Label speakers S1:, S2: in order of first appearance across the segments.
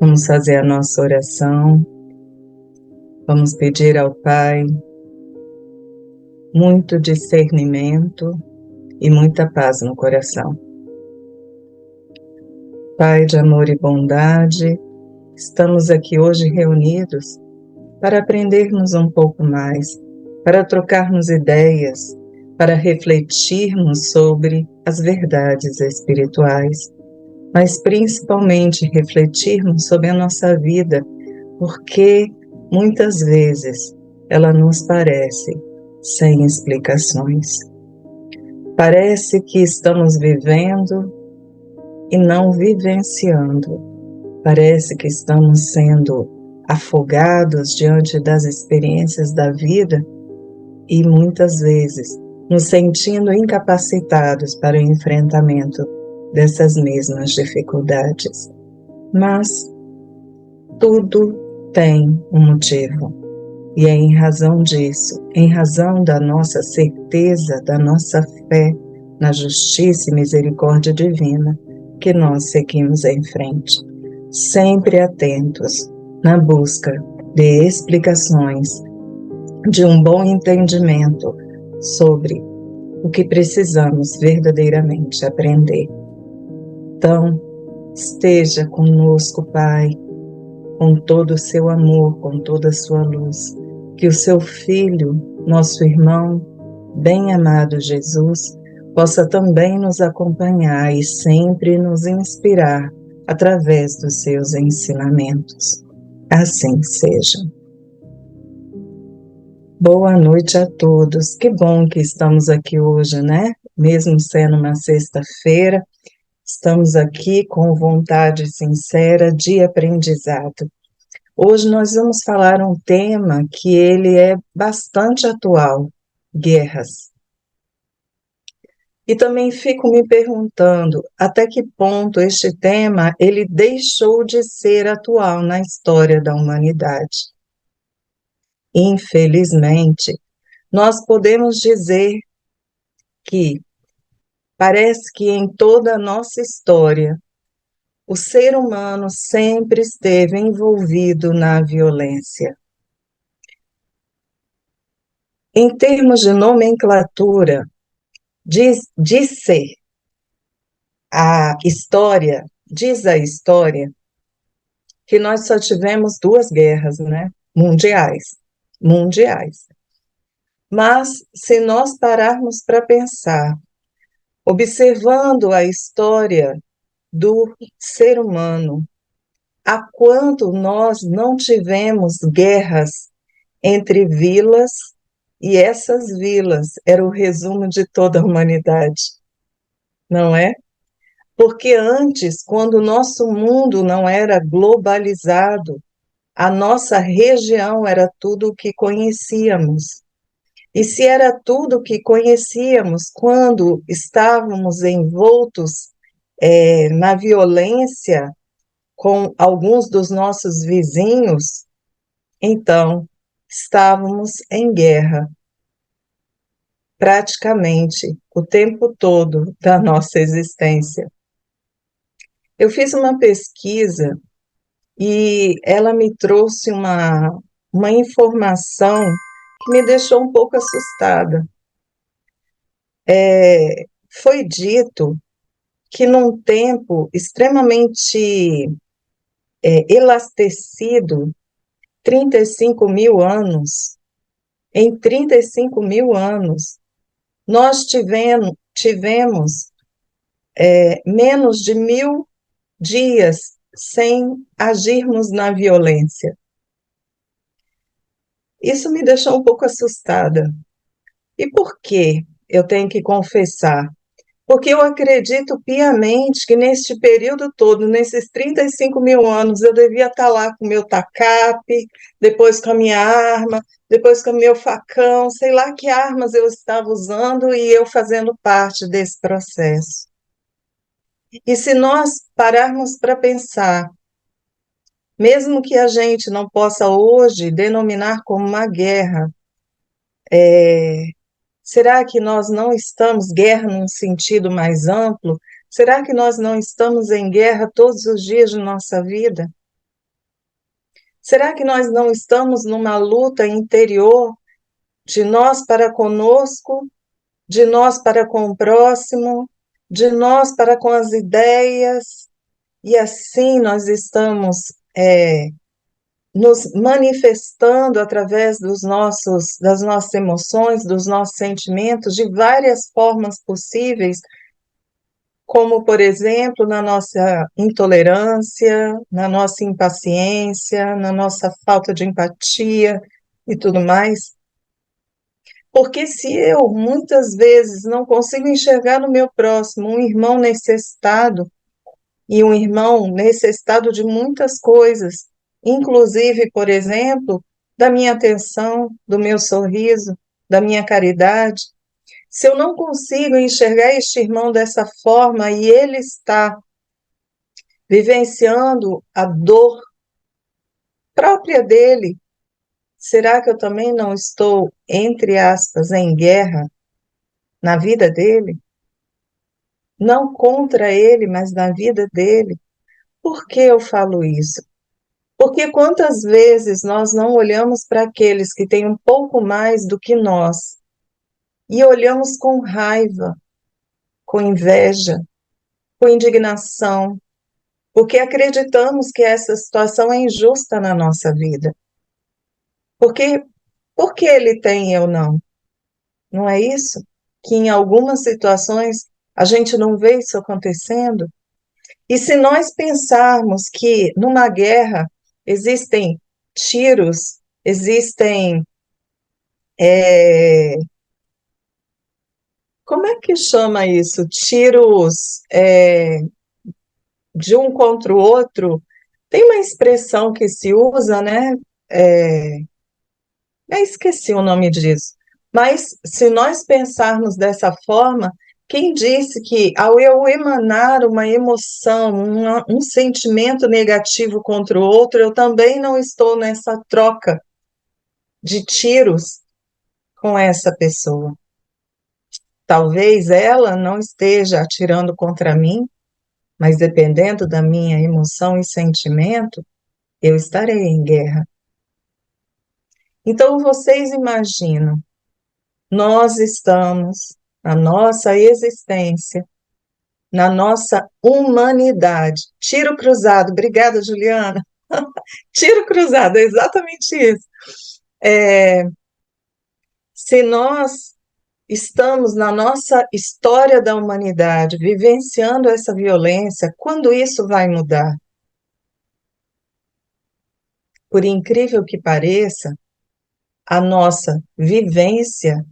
S1: Vamos fazer a nossa oração. Vamos pedir ao Pai muito discernimento e muita paz no coração. Pai de amor e bondade, estamos aqui hoje reunidos para aprendermos um pouco mais, para trocarmos ideias, para refletirmos sobre as verdades espirituais, mas principalmente refletirmos sobre a nossa vida, porque muitas vezes ela nos parece sem explicações. Parece que estamos vivendo e não vivenciando. Parece que estamos sendo afogados diante das experiências da vida e muitas vezes nos sentindo incapacitados para o enfrentamento dessas mesmas dificuldades. Mas tudo tem um motivo. E é em razão disso, em razão da nossa certeza, da nossa fé na justiça e misericórdia divina, que nós seguimos em frente, sempre atentos na busca de explicações, de um bom entendimento sobre o que precisamos verdadeiramente aprender. Então, esteja conosco, Pai, com todo o seu amor, com toda a sua luz, que o seu Filho, nosso irmão, bem-amado Jesus, possa também nos acompanhar e sempre nos inspirar através dos seus ensinamentos. Assim seja. Boa noite a todos. Que bom que estamos aqui hoje, né? Mesmo sendo uma sexta-feira, estamos aqui com vontade sincera de aprendizado. Hoje nós vamos falar um tema que ele é bastante atual, guerras. E também fico me perguntando até que ponto este tema ele deixou de ser atual na história da humanidade. Infelizmente, nós podemos dizer que parece que em toda a nossa história, o ser humano sempre esteve envolvido na violência. Em termos de nomenclatura, diz a história que nós só tivemos 2 guerras, né? Mundiais. Mas, se nós pararmos para pensar, observando a história do ser humano, há quanto nós não tivemos guerras entre vilas, e essas vilas eram o resumo de toda a humanidade, não é? Porque antes, quando o nosso mundo não era globalizado, a nossa região era tudo o que conhecíamos. E se era tudo o que conhecíamos, quando estávamos envoltos na violência com alguns dos nossos vizinhos, então estávamos em guerra, praticamente o tempo todo da nossa existência. Eu fiz uma pesquisa e ela me trouxe uma informação que me deixou um pouco assustada. Foi dito que num tempo extremamente elastecido, 35 mil anos, em 35 mil anos, nós tivemos menos de 1000 dias sem agirmos na violência. Isso me deixou um pouco assustada. E por quê? Eu tenho que confessar. Porque eu acredito piamente que neste período todo, nesses 35 mil anos, eu devia estar lá com o meu tacape, depois com a minha arma, depois com o meu facão, sei lá que armas eu estava usando e eu fazendo parte desse processo. E se nós pararmos para pensar, mesmo que a gente não possa hoje denominar como uma guerra, será que nós não estamos guerra num sentido mais amplo? Será que nós não estamos em guerra todos os dias de nossa vida? Será que nós não estamos numa luta interior de nós para conosco, de nós para com o próximo, de nós para com as ideias, e assim nós estamos nos manifestando através das nossas emoções, dos nossos sentimentos, de várias formas possíveis, como, por exemplo, na nossa intolerância, na nossa impaciência, na nossa falta de empatia e tudo mais. Porque se eu, muitas vezes, não consigo enxergar no meu próximo um irmão necessitado, e um irmão necessitado de muitas coisas, inclusive, por exemplo, da minha atenção, do meu sorriso, da minha caridade. Se eu não consigo enxergar este irmão dessa forma e ele está vivenciando a dor própria dele, será que eu também não estou, entre aspas, em guerra na vida dele? Não contra ele, mas na vida dele. Por que eu falo isso? Porque quantas vezes nós não olhamos para aqueles que têm um pouco mais do que nós e olhamos com raiva, com inveja, com indignação, porque acreditamos que essa situação é injusta na nossa vida. Porque ele tem e eu não? Não é isso? Que em algumas situações a gente não vê isso acontecendo? E se nós pensarmos que numa guerra existem tiros, existem como é que chama isso? Tiros de um contra o outro. Tem uma expressão que se usa, né? É, eu esqueci o nome disso. Mas se nós pensarmos dessa forma, quem disse que ao eu emanar uma emoção, um sentimento negativo contra o outro, eu também não estou nessa troca de tiros com essa pessoa? Talvez ela não esteja atirando contra mim, mas dependendo da minha emoção e sentimento, eu estarei em guerra. Então, vocês imaginam, nós estamos, na nossa existência, na nossa humanidade. Tiro cruzado, obrigada, Juliana. Tiro cruzado, é exatamente isso. Se nós estamos na nossa história da humanidade, vivenciando essa violência, quando isso vai mudar? Por incrível que pareça, a nossa vivência,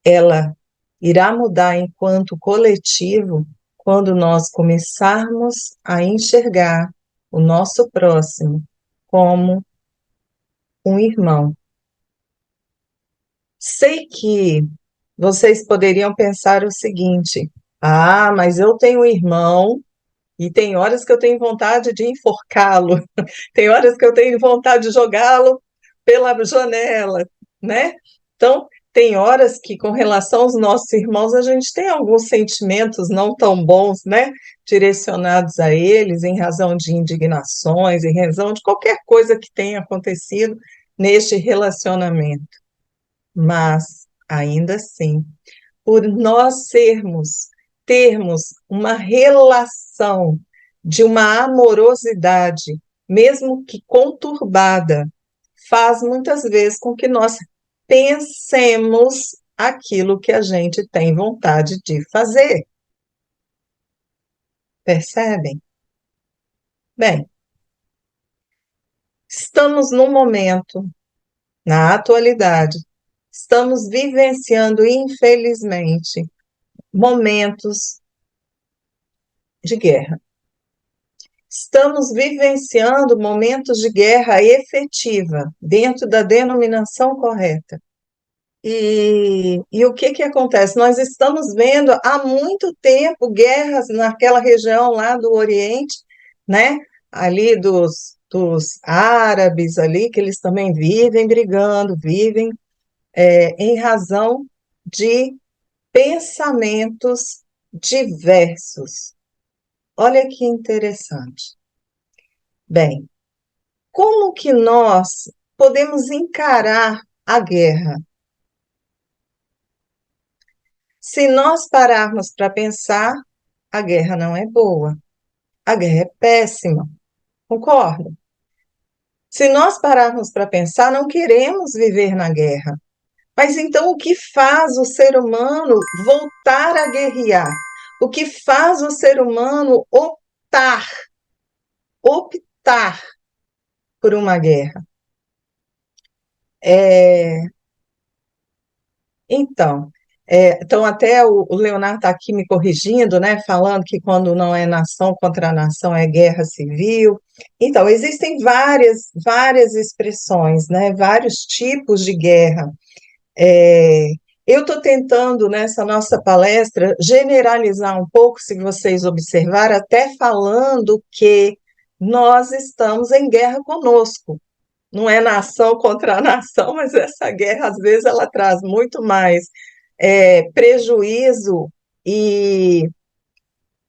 S1: ela irá mudar enquanto coletivo quando nós começarmos a enxergar o nosso próximo como um irmão. Sei que vocês poderiam pensar o seguinte: ah, mas eu tenho um irmão e tem horas que eu tenho vontade de enforcá-lo, tem horas que eu tenho vontade de jogá-lo pela janela, né? Então, tem horas que, com relação aos nossos irmãos, a gente tem alguns sentimentos não tão bons, né? Direcionados a eles, em razão de indignações, em razão de qualquer coisa que tenha acontecido neste relacionamento. Mas, ainda assim, por nós termos uma relação de uma amorosidade, mesmo que conturbada, faz muitas vezes com que nós pensemos aquilo que a gente tem vontade de fazer. Percebem? Bem, estamos num momento, na atualidade, estamos vivenciando, infelizmente, momentos de guerra. Estamos vivenciando momentos de guerra efetiva, dentro da denominação correta. E o que acontece? Nós estamos vendo há muito tempo guerras naquela região lá do Oriente, né? Ali dos árabes ali, que eles também vivem brigando, vivem em razão de pensamentos diversos. Olha que interessante. Bem, como que nós podemos encarar a guerra? Se nós pararmos para pensar, a guerra não é boa, a guerra é péssima, concorda? Se nós pararmos para pensar, não queremos viver na guerra. Mas então o que faz o ser humano voltar a guerrear? O que faz o ser humano optar por uma guerra? É, então, então até o Leonardo está aqui me corrigindo, né, falando que quando não é nação contra nação é guerra civil. Então, existem várias expressões, né, vários tipos de guerra. É, eu estou tentando, nessa nossa palestra, generalizar um pouco, se vocês observarem, até falando que nós estamos em guerra conosco. Não é nação contra nação, mas essa guerra, às vezes, ela traz muito mais prejuízo e,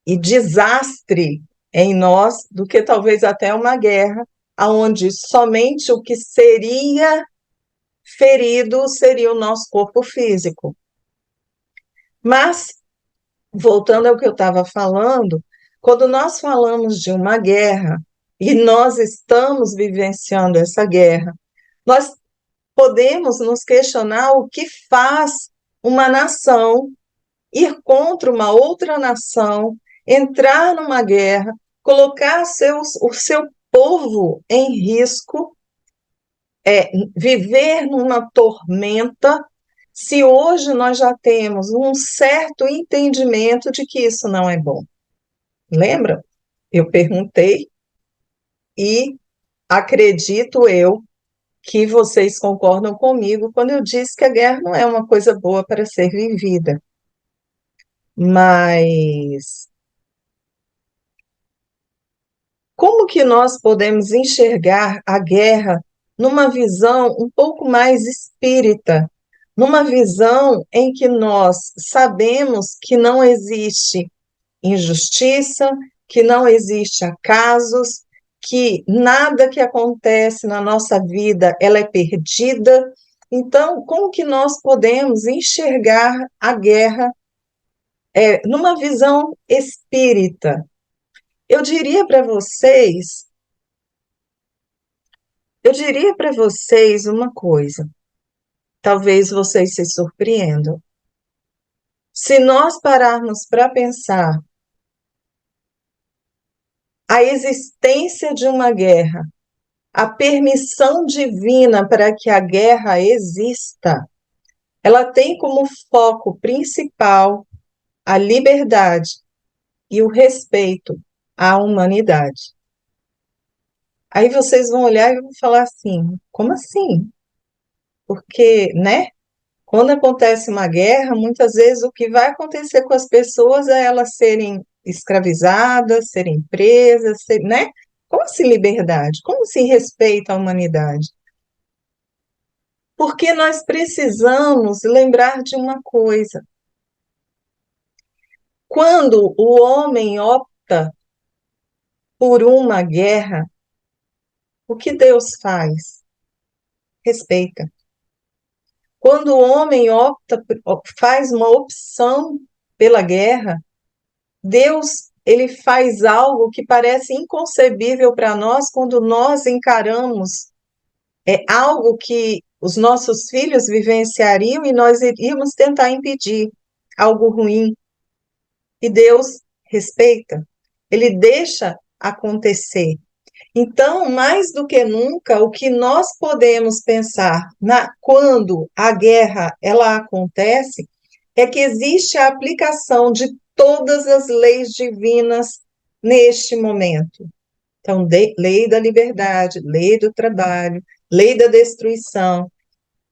S1: e desastre em nós do que talvez até uma guerra, onde somente o que seria ferido seria o nosso corpo físico. Mas, voltando ao que eu estava falando, quando nós falamos de uma guerra, e nós estamos vivenciando essa guerra, nós podemos nos questionar o que faz uma nação ir contra uma outra nação, entrar numa guerra, colocar o seu povo em risco, viver numa tormenta, se hoje nós já temos um certo entendimento de que isso não é bom. Lembra? Eu perguntei e acredito eu que vocês concordam comigo quando eu disse que a guerra não é uma coisa boa para ser vivida. Mas como que nós podemos enxergar a guerra numa visão um pouco mais espírita, numa visão em que nós sabemos que não existe injustiça, que não existe acasos, que nada que acontece na nossa vida ela é perdida. Então, como que nós podemos enxergar a guerra numa visão espírita? Eu diria para vocês, eu diria para vocês uma coisa, talvez vocês se surpreendam. Se nós pararmos para pensar a existência de uma guerra, a permissão divina para que a guerra exista, ela tem como foco principal a liberdade e o respeito à humanidade. Aí vocês vão olhar e vão falar assim, como assim? Porque, né? Quando acontece uma guerra, muitas vezes o que vai acontecer com as pessoas é elas serem escravizadas, serem presas, né? Como assim liberdade? Como assim respeito à humanidade? Porque nós precisamos lembrar de uma coisa. Quando o homem opta por uma guerra, o que Deus faz? Respeita. Quando o homem faz uma opção pela guerra, Deus, ele faz algo que parece inconcebível para nós quando nós encaramos algo que os nossos filhos vivenciariam e nós iríamos tentar impedir algo ruim. E Deus respeita, ele deixa acontecer. Então, mais do que nunca, o que nós podemos pensar quando a guerra ela acontece é que existe a aplicação de todas as leis divinas neste momento. Então, lei da liberdade, lei do trabalho, lei da destruição,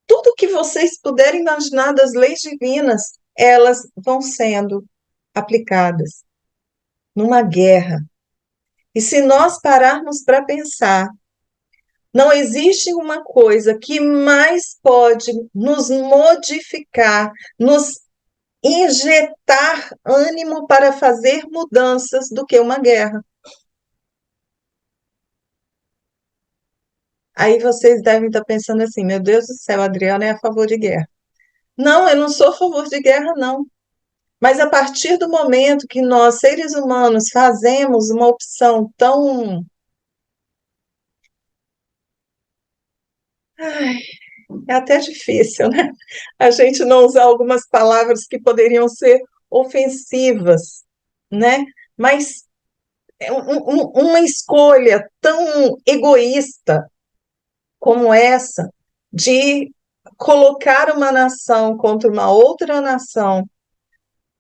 S1: tudo que vocês puderem imaginar das leis divinas, elas vão sendo aplicadas numa guerra. E se nós pararmos para pensar, não existe uma coisa que mais pode nos modificar, nos injetar ânimo para fazer mudanças do que uma guerra. Aí vocês devem estar pensando assim, meu Deus do céu, a Adriana é a favor de guerra. Não, eu não sou a favor de guerra, não. Mas a partir do momento que nós, seres humanos, fazemos uma opção tão. Ai, é até difícil, né? A gente não usar algumas palavras que poderiam ser ofensivas, né? Mas é uma escolha tão egoísta como essa de colocar uma nação contra uma outra nação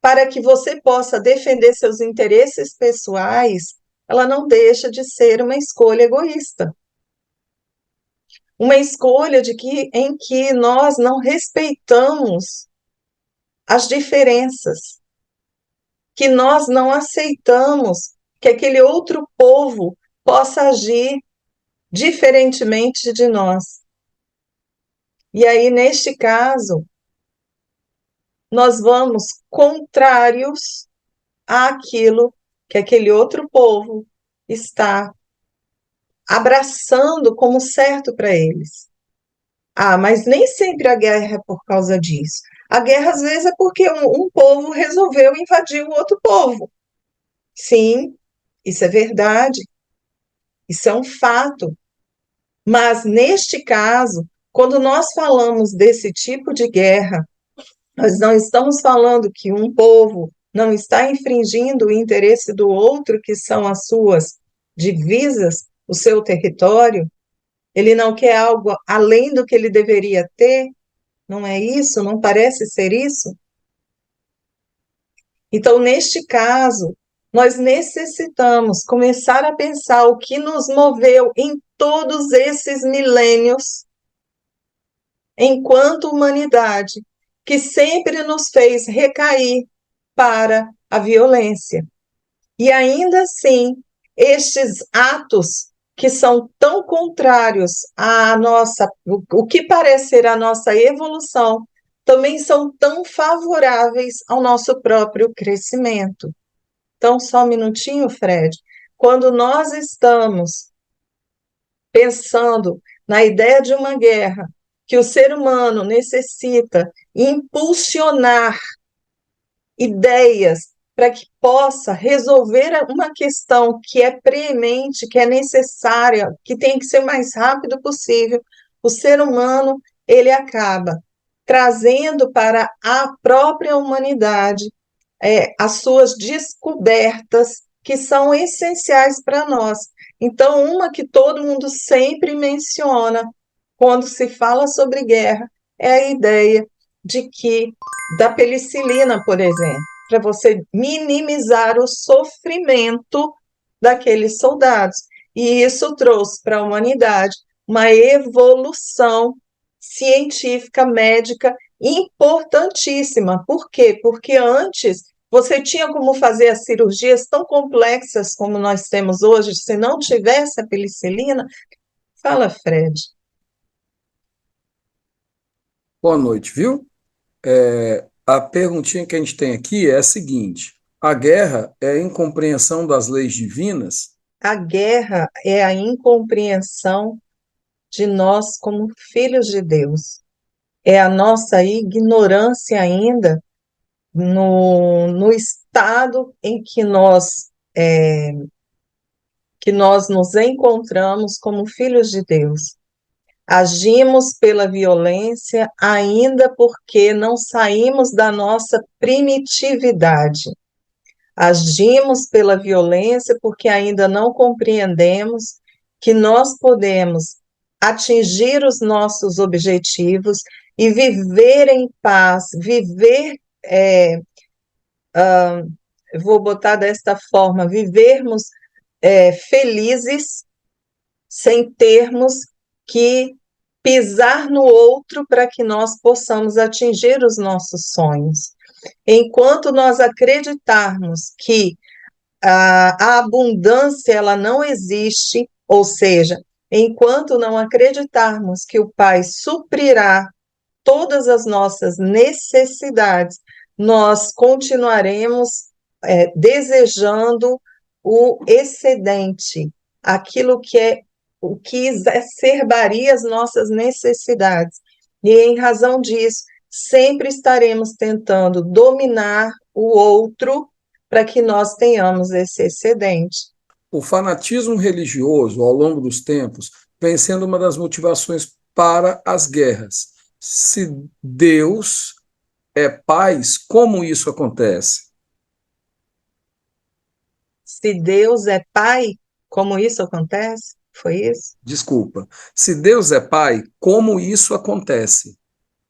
S1: para que você possa defender seus interesses pessoais, ela não deixa de ser uma escolha egoísta. Uma escolha em que nós não respeitamos as diferenças, que nós não aceitamos que aquele outro povo possa agir diferentemente de nós. E aí, neste caso, nós vamos contrários àquilo que aquele outro povo está abraçando como certo para eles. Ah, mas nem sempre a guerra é por causa disso. A guerra, às vezes, é porque um povo resolveu invadir o outro povo. Sim, isso é verdade, isso é um fato. Mas, neste caso, quando nós falamos desse tipo de guerra, nós não estamos falando que um povo não está infringindo o interesse do outro, que são as suas divisas, o seu território. Ele não quer algo além do que ele deveria ter. Não é isso? Não parece ser isso? Então, neste caso, nós necessitamos começar a pensar o que nos moveu em todos esses milênios, enquanto humanidade, que sempre nos fez recair para a violência. E ainda assim, estes atos que são tão contrários à nossa, o que parece ser a nossa evolução, também são tão favoráveis ao nosso próprio crescimento. Então, só um minutinho, Fred. Quando nós estamos pensando na ideia de uma guerra, que o ser humano necessita impulsionar ideias para que possa resolver uma questão que é preemente, que é necessária, que tem que ser o mais rápido possível, o ser humano, ele acaba trazendo para a própria humanidade as suas descobertas que são essenciais para nós. Então, uma que todo mundo sempre menciona quando se fala sobre guerra é a ideia de que da penicilina, por exemplo, para você minimizar o sofrimento daqueles soldados. E isso trouxe para a humanidade uma evolução científica, médica importantíssima. Por quê? Porque antes você tinha como fazer as cirurgias tão complexas como nós temos hoje, se não tivesse a penicilina? Fala, Fred.
S2: Boa noite, viu? A perguntinha que a gente tem aqui é a seguinte: a guerra é a incompreensão das leis divinas?
S1: A guerra é a incompreensão de nós como filhos de Deus. É a nossa ignorância ainda no estado em que nós nos encontramos como filhos de Deus. Agimos pela violência ainda porque não saímos da nossa primitividade. Agimos pela violência porque ainda não compreendemos que nós podemos atingir os nossos objetivos e viver em paz, viver, vou botar desta forma, vivermos felizes sem termos que pisar no outro para que nós possamos atingir os nossos sonhos. Enquanto nós acreditarmos que a abundância ela não existe, ou seja, enquanto não acreditarmos que o Pai suprirá todas as nossas necessidades, nós continuaremos desejando o excedente, aquilo que é o que exacerbaria as nossas necessidades. E, em razão disso, sempre estaremos tentando dominar o outro para que nós tenhamos esse excedente.
S2: O fanatismo religioso, ao longo dos tempos, vem sendo uma das motivações para as guerras. Se Deus é paz, como isso acontece?
S1: Se Deus é Pai, como isso acontece? Foi isso?
S2: Desculpa. Se Deus é pai, como isso acontece? Se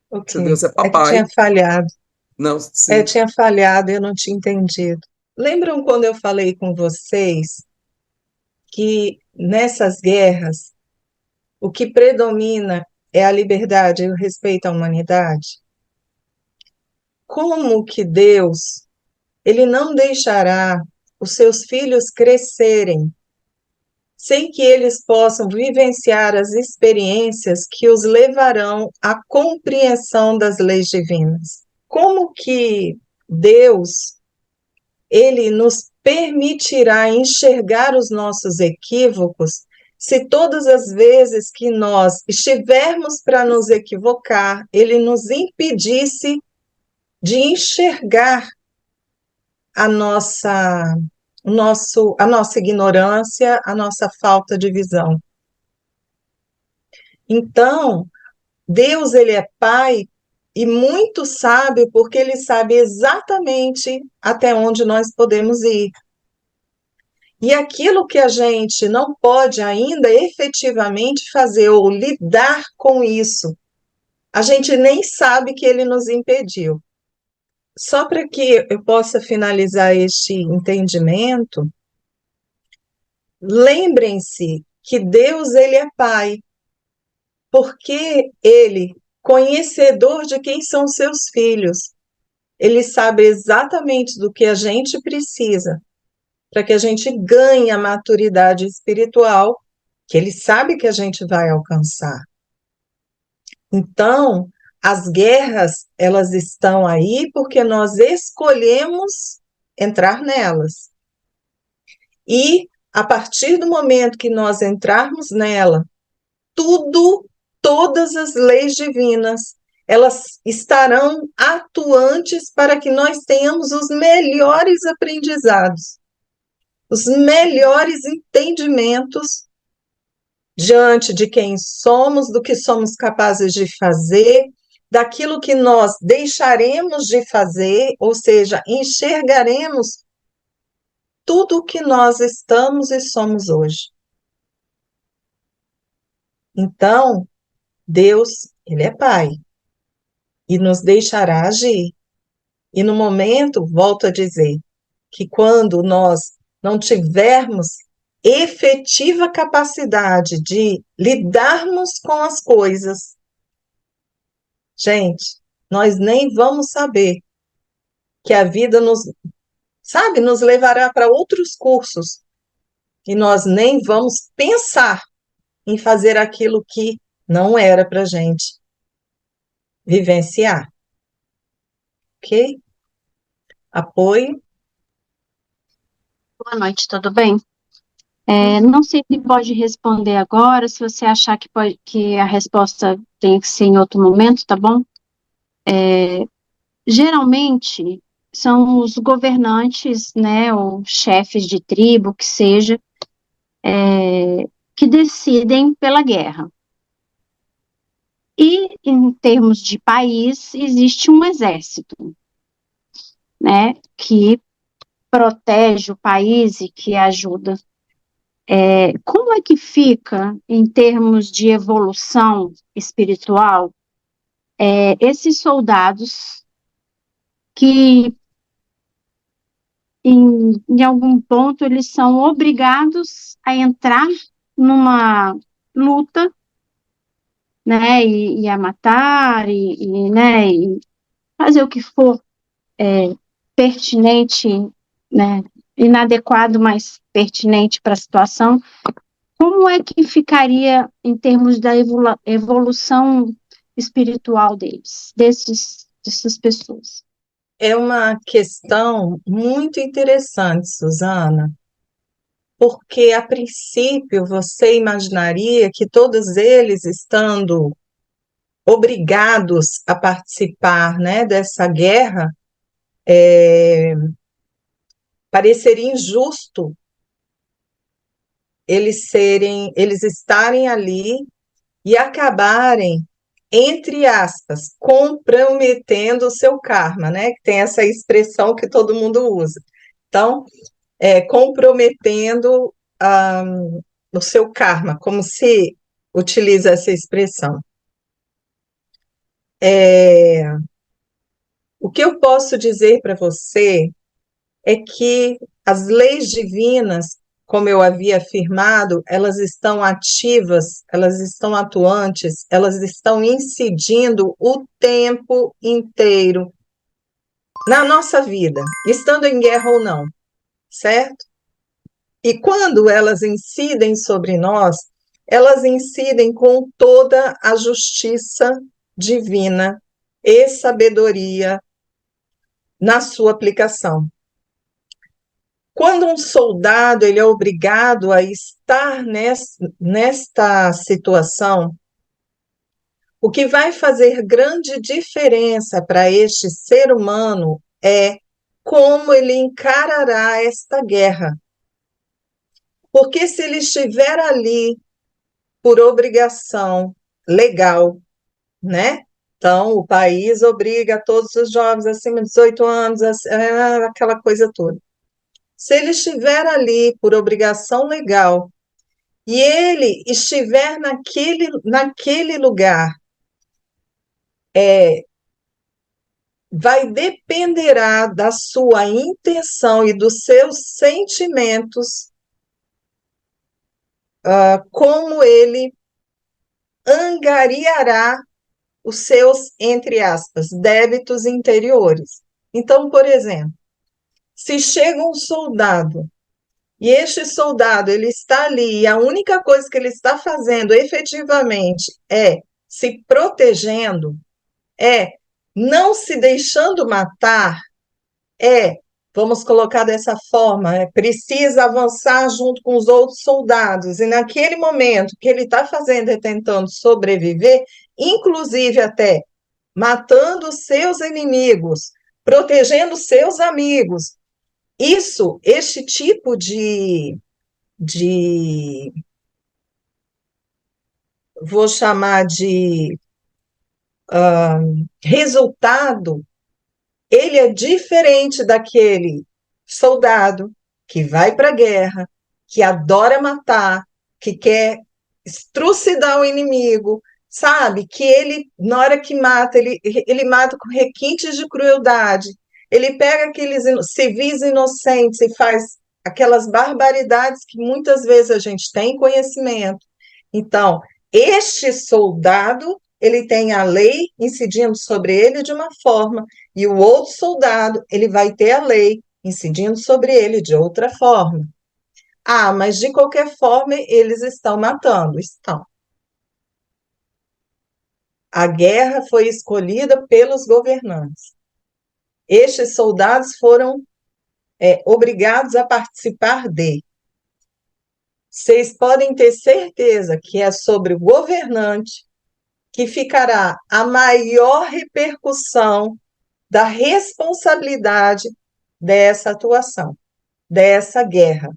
S1: Ok.
S2: Deus é
S1: É que
S2: papai,
S1: tinha falhado.
S2: não,
S1: É,
S2: sim.
S1: tinha falhado, eu não tinha entendido. Lembram quando eu falei com vocês que nessas guerras o que predomina é a liberdade e o respeito à humanidade? Como que Deus, ele não deixará os seus filhos crescerem sem que eles possam vivenciar as experiências que os levarão à compreensão das leis divinas? Como que Deus, ele nos permitirá enxergar os nossos equívocos se todas as vezes que nós estivermos para nos equivocar, ele nos impedisse de enxergar a a nossa ignorância, a nossa falta de visão. Então, Deus, ele é Pai e muito sábio, porque ele sabe exatamente até onde nós podemos ir. E aquilo que a gente não pode ainda efetivamente fazer ou lidar com isso, a gente nem sabe que ele nos impediu. Só para que eu possa finalizar este entendimento, lembrem-se que Deus, ele é Pai, porque ele, conhecedor de quem são seus filhos, ele sabe exatamente do que a gente precisa para que a gente ganhe a maturidade espiritual que ele sabe que a gente vai alcançar. Então, as guerras, elas estão aí porque nós escolhemos entrar nelas. E a partir do momento que nós entrarmos nela, tudo, todas as leis divinas, elas estarão atuantes para que nós tenhamos os melhores aprendizados, os melhores entendimentos diante de quem somos, do que somos capazes de fazer, daquilo que nós deixaremos de fazer, ou seja, enxergaremos tudo o que nós estamos e somos hoje. Então, Deus, ele é Pai e nos deixará agir. E no momento, volto a dizer, que quando nós não tivermos efetiva capacidade de lidarmos com as coisas, gente, nós nem vamos saber que a vida nos, sabe, nos levará para outros cursos e nós nem vamos pensar em fazer aquilo que não era para a gente vivenciar, ok? Apoio.
S3: Boa noite, tudo bem? Não sei se pode responder agora, se você achar que a resposta tem que ser em outro momento, tá bom? Geralmente são os governantes, né, ou chefes de tribo, que seja, que decidem pela guerra. E, em termos de país, existe um exército, né, que protege o país e que ajuda. Como é que fica, em termos de evolução espiritual, esses soldados que, em algum ponto, eles são obrigados a entrar numa luta, né, e a matar, né, e fazer o que for pertinente, né, inadequado, mas pertinente para a situação. Como é que ficaria em termos da evolução espiritual dessas pessoas?
S1: É uma questão muito interessante, Susana, porque a princípio você imaginaria que todos eles, estando obrigados a participar, né, dessa guerra, pareceria injusto eles estarem ali e acabarem, entre aspas, comprometendo o seu karma, né? Que tem essa expressão que todo mundo usa. Então, comprometendo o seu karma, como se utiliza essa expressão. O que eu posso dizer para você é que as leis divinas, como eu havia afirmado, elas estão ativas, elas estão atuantes, elas estão incidindo o tempo inteiro na nossa vida, estando em guerra ou não, certo? E quando elas incidem sobre nós, elas incidem com toda a justiça divina e sabedoria na sua aplicação. Quando um soldado ele é obrigado a estar nesta situação, o que vai fazer grande diferença para este ser humano é como ele encarará esta guerra. Porque se ele estiver ali por obrigação legal, né? Então, o país obriga todos os jovens acima de 18 anos, aquela coisa toda. Se ele estiver ali por obrigação legal e ele estiver naquele lugar, vai dependerá da sua intenção e dos seus sentimentos, como ele angariará os seus, entre aspas, débitos interiores. Então, por exemplo, se chega um soldado e este soldado ele está ali e a única coisa que ele está fazendo efetivamente é se protegendo, não se deixando matar, vamos colocar dessa forma, precisa avançar junto com os outros soldados, e naquele momento que ele está fazendo e tentando sobreviver, inclusive até matando seus inimigos, protegendo seus amigos, este tipo vou chamar de resultado, ele é diferente daquele soldado que vai para a guerra, que adora matar, que quer estrucidar o inimigo, sabe? Que ele, na hora que mata, ele mata com requintes de crueldade, ele pega aqueles civis inocentes e faz aquelas barbaridades que muitas vezes a gente tem conhecimento. Então, este soldado, ele tem a lei incidindo sobre ele de uma forma, e o outro soldado, ele vai ter a lei incidindo sobre ele de outra forma. Mas de qualquer forma, eles estão matando. Estão. A guerra foi escolhida pelos governantes. Estes soldados foram obrigados a participar de. Vocês podem ter certeza que é sobre o governante que ficará a maior repercussão da responsabilidade dessa atuação, dessa guerra.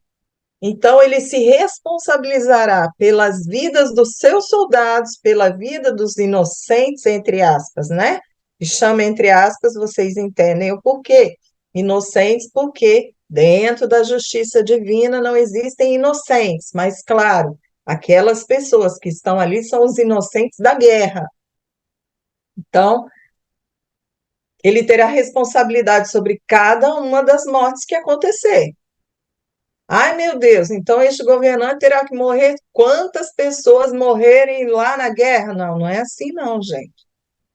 S1: Então, ele se responsabilizará pelas vidas dos seus soldados, pela vida dos inocentes, entre aspas, né? E chama entre aspas, vocês entendem o porquê. Inocentes porque dentro da justiça divina não existem inocentes, mas, claro, aquelas pessoas que estão ali são os inocentes da guerra. Então, ele terá responsabilidade sobre cada uma das mortes que acontecer. Ai, meu Deus, então este governante terá que morrer? Quantas pessoas morrerem lá na guerra? Não, não é assim não, gente.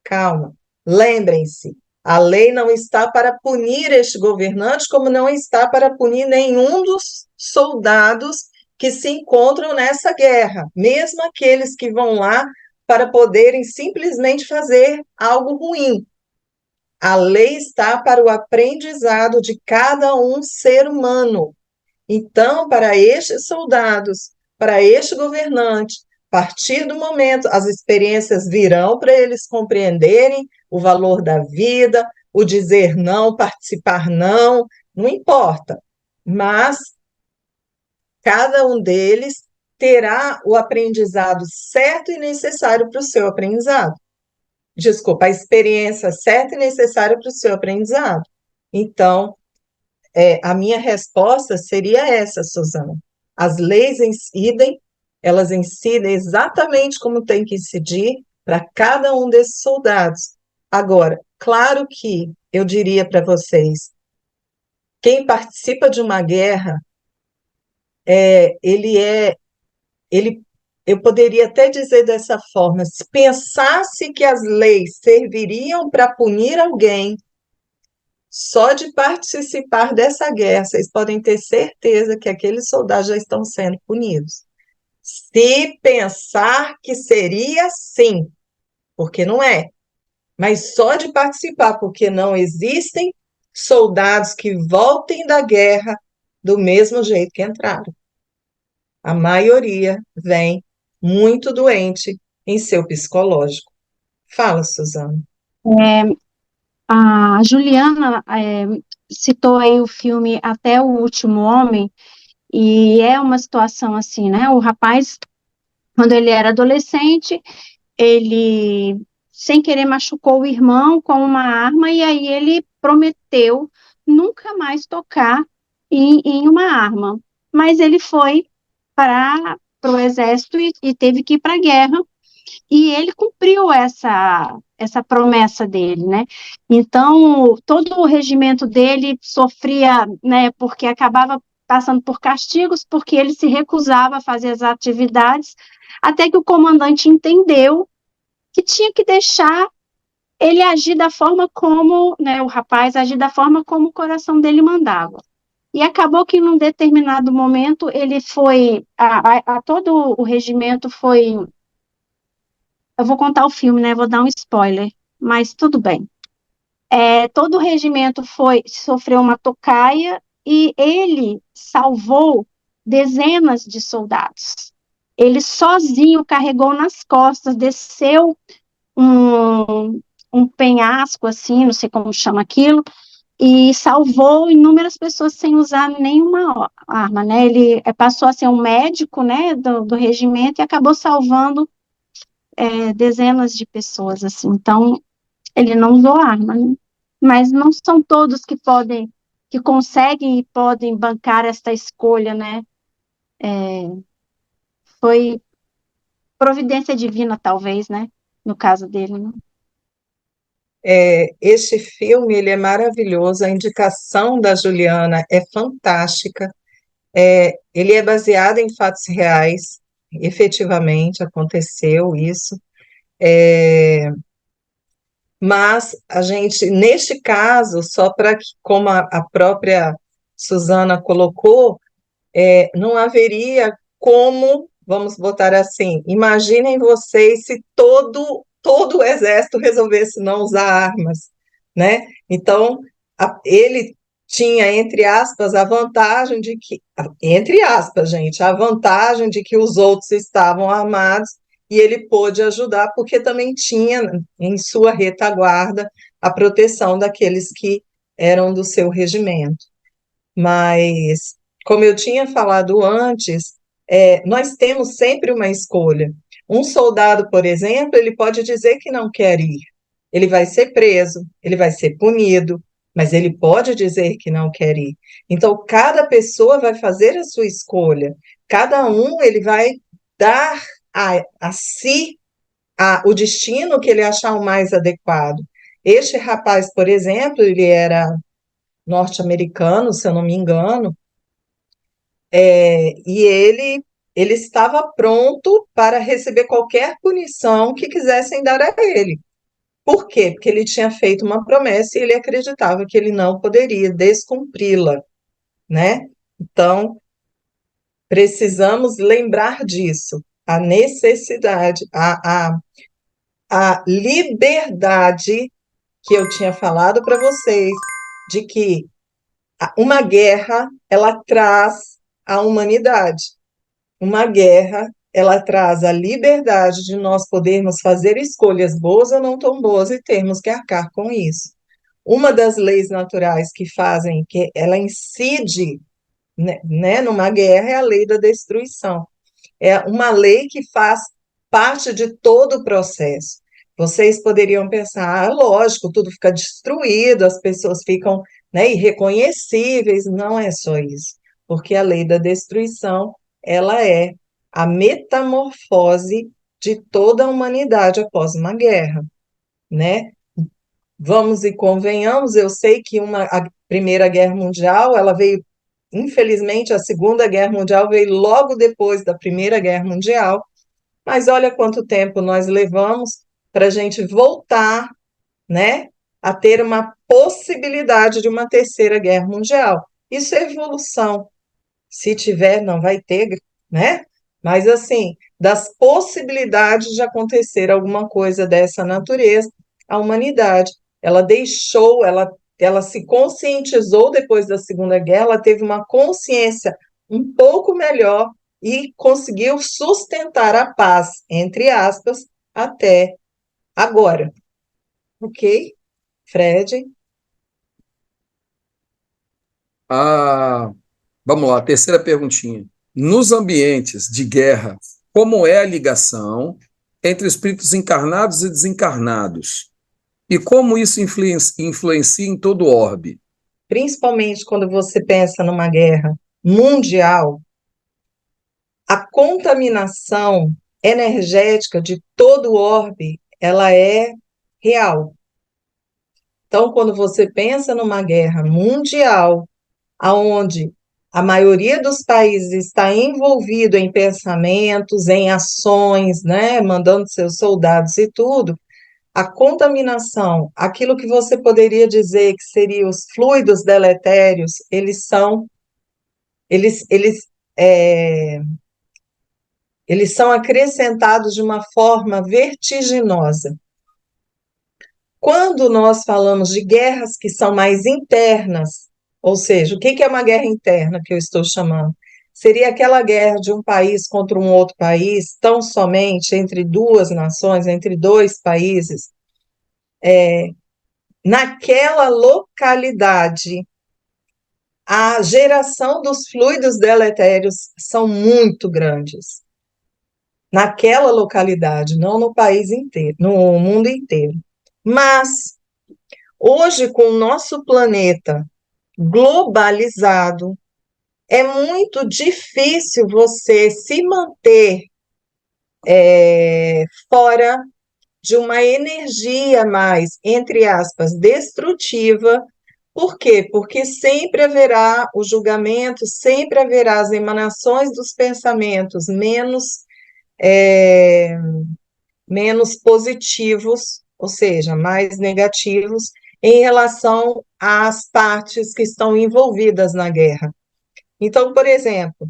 S1: Calma. Lembrem-se, a lei não está para punir este governante, como não está para punir nenhum dos soldados que se encontram nessa guerra, mesmo aqueles que vão lá para poderem simplesmente fazer algo ruim. A lei está para o aprendizado de cada um ser humano. Então, para estes soldados, para este governante, a partir do momento, as experiências virão para eles compreenderem o valor da vida, o dizer não, participar não, não importa. Mas cada um deles terá o aprendizado certo e necessário para o seu aprendizado. Desculpa, a experiência certa e necessária para o seu aprendizado. Então, a minha resposta seria essa, Suzana. As leis incidem, elas incidem exatamente como tem que incidir para cada um desses soldados. Agora, claro que eu diria para vocês, quem participa de uma guerra, ele, eu poderia até dizer dessa forma, se pensasse que as leis serviriam para punir alguém, só de participar dessa guerra, vocês podem ter certeza que aqueles soldados já estão sendo punidos. Se pensar que seria sim, porque não é, mas só de participar, porque não existem soldados que voltem da guerra do mesmo jeito que entraram. A maioria vem muito doente em seu psicológico. Fala, Suzana.
S3: A Juliana citou aí o filme Até o Último Homem, e é uma situação assim, né? O rapaz, quando ele era adolescente, ele, sem querer, machucou o irmão com uma arma, e aí ele prometeu nunca mais tocar em uma arma. Mas ele foi para o exército e teve que ir para a guerra, e ele cumpriu essa promessa dele, né? Então, todo o regimento dele sofria, né, porque acabava passando por castigos, porque ele se recusava a fazer as atividades, até que o comandante entendeu que tinha que deixar ele agir da forma como, né, o rapaz agir da forma como o coração dele mandava. E acabou que, num determinado momento, ele foi, todo o regimento foi, eu vou contar o filme, né, vou dar um spoiler, mas tudo bem. Todo o regimento sofreu uma tocaia e ele salvou dezenas de soldados. Ele sozinho carregou nas costas, desceu um penhasco, assim, não sei como chama aquilo, e salvou inúmeras pessoas sem usar nenhuma arma, né? Ele passou a ser um médico, né, do regimento e acabou salvando dezenas de pessoas, assim. Então, ele não usou arma, né? Mas não são todos que podem, que conseguem e podem bancar esta escolha, né? Foi providência divina, talvez, né? No caso dele, né?
S1: Este filme ele é maravilhoso, a indicação da Juliana é fantástica. Ele é baseado em fatos reais, efetivamente aconteceu isso. Mas a gente, neste caso, só para que, como a própria Suzana colocou, não haveria como, vamos botar assim, imaginem vocês se todo o exército resolvesse não usar armas, né? Então, ele tinha, entre aspas, a vantagem de que, entre aspas, gente, a vantagem de que os outros estavam armados e ele pôde ajudar, porque também tinha em sua retaguarda a proteção daqueles que eram do seu regimento. Mas, como eu tinha falado antes, nós temos sempre uma escolha. Um soldado, por exemplo, ele pode dizer que não quer ir. Ele vai ser preso, ele vai ser punido, mas ele pode dizer que não quer ir. Então, cada pessoa vai fazer a sua escolha. Cada um, ele vai dar a si o destino que ele achar o mais adequado. Este rapaz, por exemplo, ele era norte-americano, se eu não me engano, e ele estava pronto para receber qualquer punição que quisessem dar a ele. Por quê? Porque ele tinha feito uma promessa e ele acreditava que ele não poderia descumpri-la, né? Então, precisamos lembrar disso, a necessidade, a liberdade que eu tinha falado para vocês, de que uma guerra, ela traz à humanidade. Uma guerra, ela traz a liberdade de nós podermos fazer escolhas boas ou não tão boas e termos que arcar com isso. Uma das leis naturais que fazem que ela incide, né, numa guerra é a lei da destruição. É uma lei que faz parte de todo o processo. Vocês poderiam pensar, lógico, tudo fica destruído, as pessoas ficam, né, irreconhecíveis. Não é só isso, porque a lei da destruição, ela é a metamorfose de toda a humanidade após uma guerra, né? Vamos e convenhamos, eu sei que a Primeira Guerra Mundial, ela veio, infelizmente, a Segunda Guerra Mundial veio logo depois da Primeira Guerra Mundial, mas olha quanto tempo nós levamos para a gente voltar, né, a ter uma possibilidade de uma Terceira Guerra Mundial. Isso é evolução. Se tiver, não vai ter, né? Mas assim, das possibilidades de acontecer alguma coisa dessa natureza, a humanidade, ela deixou, ela se conscientizou depois da Segunda Guerra, ela teve uma consciência um pouco melhor e conseguiu sustentar a paz, entre aspas, até agora. Ok? Fred?
S2: Ah, vamos lá, terceira perguntinha. Nos ambientes de guerra, como é a ligação entre espíritos encarnados e desencarnados? E como isso influencia em todo o orbe?
S1: Principalmente quando você pensa numa guerra mundial, a contaminação energética de todo o orbe, ela é real. Então, quando você pensa numa guerra mundial, aonde a maioria dos países está envolvido em pensamentos, em ações, né, mandando seus soldados e tudo, a contaminação, aquilo que você poderia dizer que seriam os fluidos deletérios, eles, eles, é, eles são acrescentados de uma forma vertiginosa. Quando nós falamos de guerras que são mais internas, ou seja, o que é uma guerra interna que eu estou chamando? Seria aquela guerra de um país contra um outro país, tão somente entre duas nações, entre dois países, naquela localidade. A geração dos fluidos deletérios são muito grandes naquela localidade, não no país inteiro, no mundo inteiro. Mas hoje, com o nosso planeta globalizado, é muito difícil você se manter fora de uma energia mais, entre aspas, destrutiva. Por quê? Porque sempre haverá o julgamento, sempre haverá as emanações dos pensamentos é, menos positivos, ou seja, mais negativos, em relação às partes que estão envolvidas na guerra. Então, por exemplo,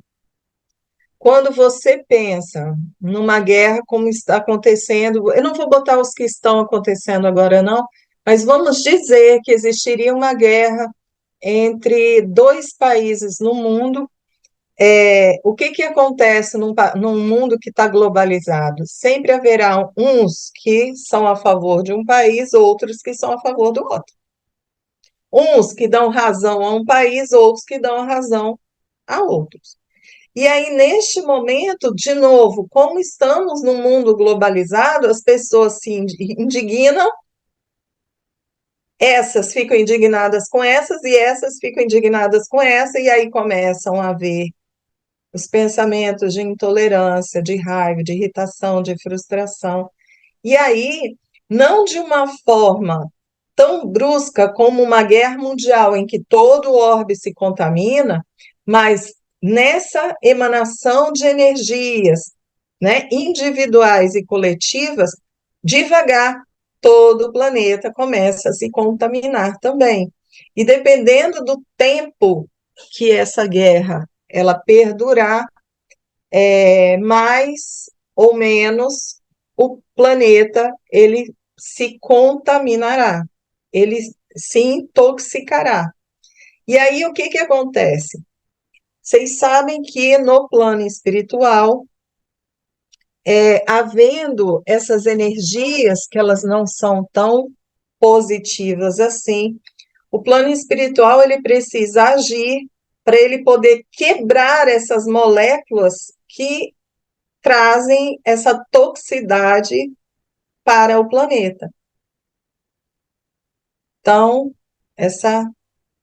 S1: quando você pensa numa guerra como está acontecendo, eu não vou botar os que estão acontecendo agora, não, mas vamos dizer que existiria uma guerra entre dois países no mundo. O que acontece num mundo que está globalizado? Sempre haverá uns que são a favor de um país, outros que são a favor do outro. Uns que dão razão a um país, outros que dão razão a outros. E aí, neste momento, de novo, como estamos num mundo globalizado, as pessoas se indignam, essas ficam indignadas com essas e essas ficam indignadas com essa, e aí começam a haver os pensamentos de intolerância, de raiva, de irritação, de frustração. E aí, não de uma forma tão brusca como uma guerra mundial, em que todo o orbe se contamina, mas nessa emanação de energias, né, individuais e coletivas, devagar, todo o planeta começa a se contaminar também. E dependendo do tempo que essa guerra ela perdurar, mais ou menos o planeta ele se contaminará, ele se intoxicará. E aí o que acontece? Vocês sabem que no plano espiritual, havendo essas energias que elas não são tão positivas assim, o plano espiritual ele precisa agir para ele poder quebrar essas moléculas que trazem essa toxicidade para o planeta. Então, essa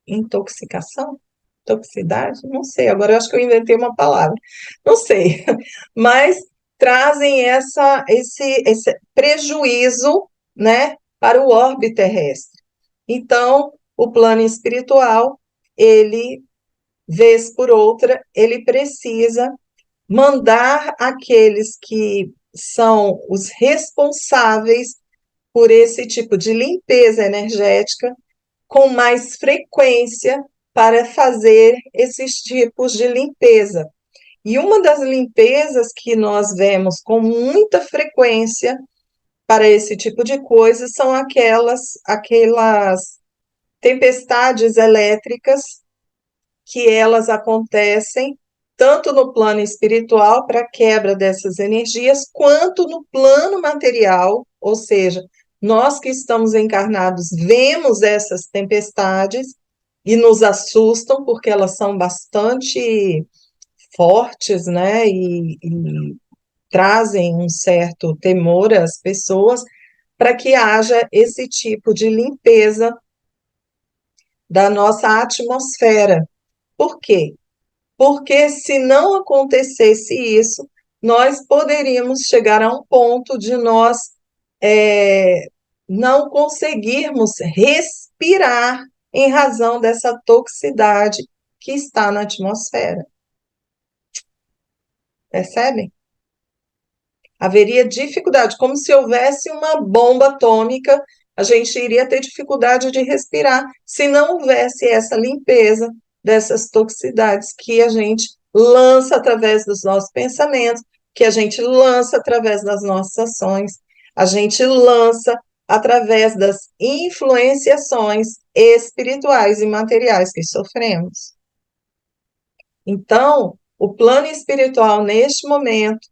S1: intoxicação, toxicidade, não sei, agora eu acho que eu inventei uma palavra, não sei, mas trazem esse prejuízo, né, para o orbe terrestre. Então, o plano espiritual, ele, vez por outra, ele precisa mandar aqueles que são os responsáveis por esse tipo de limpeza energética com mais frequência para fazer esses tipos de limpeza. E uma das limpezas que nós vemos com muita frequência para esse tipo de coisa são aquelas tempestades elétricas que elas acontecem tanto no plano espiritual para a quebra dessas energias, quanto no plano material, ou seja, nós que estamos encarnados vemos essas tempestades e nos assustam porque elas são bastante fortes, né, e trazem um certo temor às pessoas, para que haja esse tipo de limpeza da nossa atmosfera. Por quê? Porque se não acontecesse isso, nós poderíamos chegar a um ponto de nós não conseguirmos respirar em razão dessa toxicidade que está na atmosfera. Percebem? Haveria dificuldade, como se houvesse uma bomba atômica, a gente iria ter dificuldade de respirar se não houvesse essa limpeza dessas toxicidades que a gente lança através dos nossos pensamentos, que a gente lança através das nossas ações, a gente lança através das influenciações espirituais e materiais que sofremos. Então, o plano espiritual, neste momento,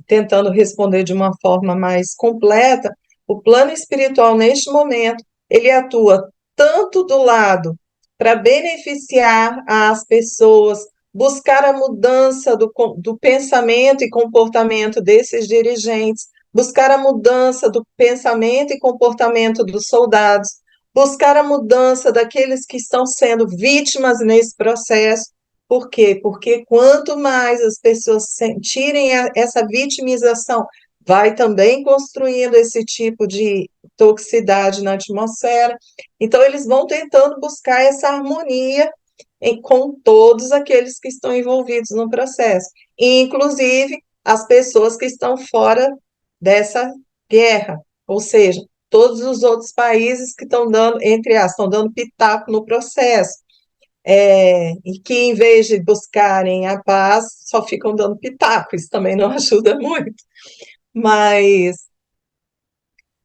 S1: tentando responder de uma forma mais completa, o plano espiritual, neste momento, ele atua tanto do lado para beneficiar as pessoas, buscar a mudança do pensamento e comportamento desses dirigentes, buscar a mudança do pensamento e comportamento dos soldados, buscar a mudança daqueles que estão sendo vítimas nesse processo. Por quê? Porque quanto mais as pessoas sentirem essa vitimização, vai também construindo esse tipo de toxicidade na atmosfera. Então, eles vão tentando buscar essa harmonia com todos aqueles que estão envolvidos no processo, inclusive as pessoas que estão fora dessa guerra, ou seja, todos os outros países que estão dando, entre aspas, estão dando pitaco no processo. E que, em vez de buscarem a paz, só ficam dando pitaco, isso também não ajuda muito. Mas,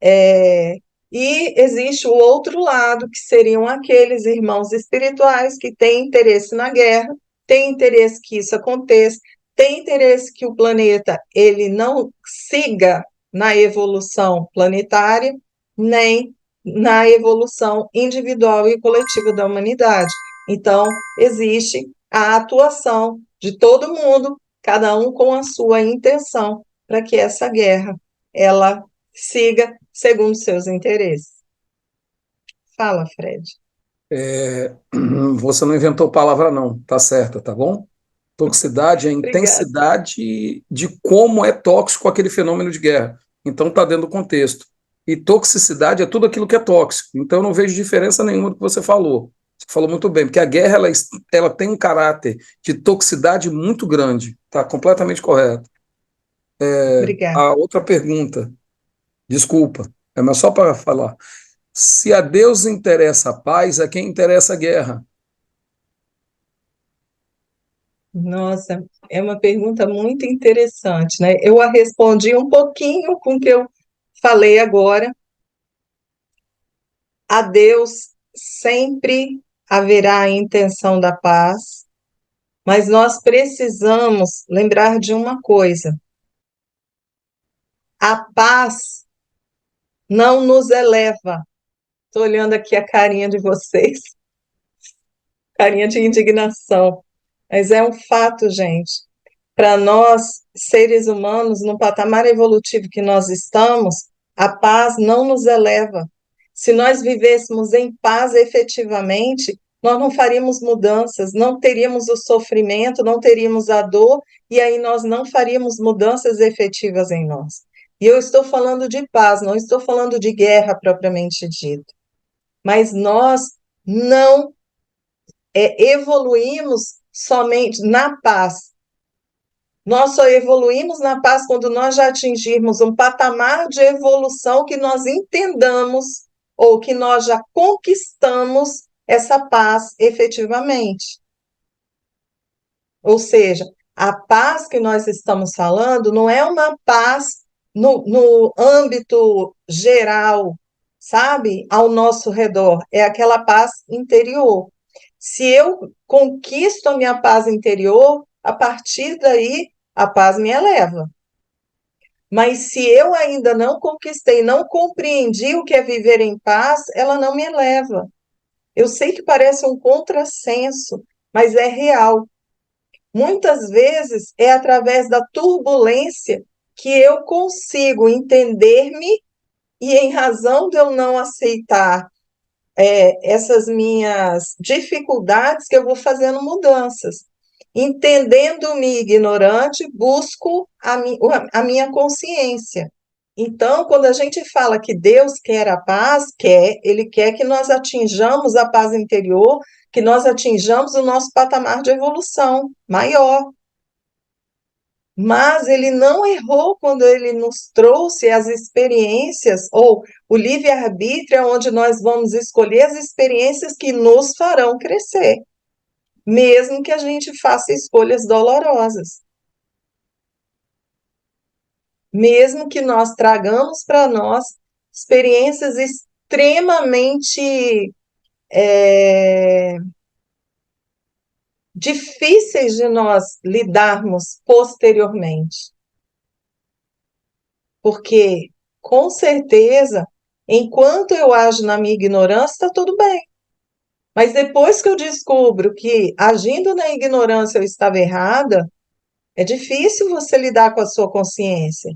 S1: e existe o outro lado, que seriam aqueles irmãos espirituais que têm interesse na guerra, têm interesse que isso aconteça, têm interesse que o planeta ele não siga na evolução planetária, nem na evolução individual e coletiva da humanidade. Então, existe a atuação de todo mundo, cada um com a sua intenção, para que essa guerra ela siga segundo seus interesses. Fala, Fred.
S2: Você não inventou palavra, não, tá certa, tá bom? Toxicidade é a
S1: Obrigada.
S2: intensidade de como é tóxico aquele fenômeno de guerra. Então está dentro do contexto. E toxicidade é tudo aquilo que é tóxico. Então eu não vejo diferença nenhuma do que você falou. Você falou muito bem, porque a guerra ela tem um caráter de toxicidade muito grande. Está completamente correto.
S1: Obrigada.
S2: A outra pergunta, desculpa, mas só para falar. Se a Deus interessa a paz, a quem interessa a guerra?
S1: Nossa, é uma pergunta muito interessante, né? Eu a respondi um pouquinho com o que eu falei agora. A Deus sempre haverá a intenção da paz, Mas nós precisamos lembrar de uma coisa: a paz não nos eleva. Estou olhando aqui a carinha de vocês, carinha de indignação. Mas é um fato, gente. Para nós, seres humanos, no patamar evolutivo que nós estamos, a paz não nos eleva. Se nós vivêssemos em paz efetivamente, nós não faríamos mudanças, não teríamos o sofrimento, não teríamos a dor, e aí nós não faríamos mudanças efetivas em nós. E eu estou falando de paz, não estou falando de guerra propriamente dito. Mas nós não evoluímos somente na paz. Nós só evoluímos na paz quando nós já atingirmos um patamar de evolução que nós entendamos ou que nós já conquistamos essa paz efetivamente. Ou seja, a paz que nós estamos falando não é uma paz no âmbito geral, sabe, ao nosso redor, é aquela paz interior. Se eu conquisto a minha paz interior, a partir daí a paz me eleva. Mas se eu ainda não conquistei, não compreendi o que é viver em paz, ela não me eleva. Eu sei que parece um contrassenso, mas é real. Muitas vezes é através da turbulência que eu consigo entender-me e, em razão de eu não aceitar essas minhas dificuldades, que eu vou fazendo mudanças. Entendendo-me ignorante, busco a minha consciência. Então, quando a gente fala que Deus quer a paz, Ele quer que nós atinjamos a paz interior, que nós atinjamos o nosso patamar de evolução maior. Mas ele não errou quando ele nos trouxe as experiências, ou o livre-arbítrio, onde nós vamos escolher as experiências que nos farão crescer, mesmo que a gente faça escolhas dolorosas. Mesmo que nós tragamos para nós experiências extremamente difíceis de nós lidarmos posteriormente. Porque, com certeza, enquanto eu ajo na minha ignorância, está tudo bem. Mas depois que eu descubro que, agindo na ignorância, eu estava errada, é difícil você lidar com a sua consciência.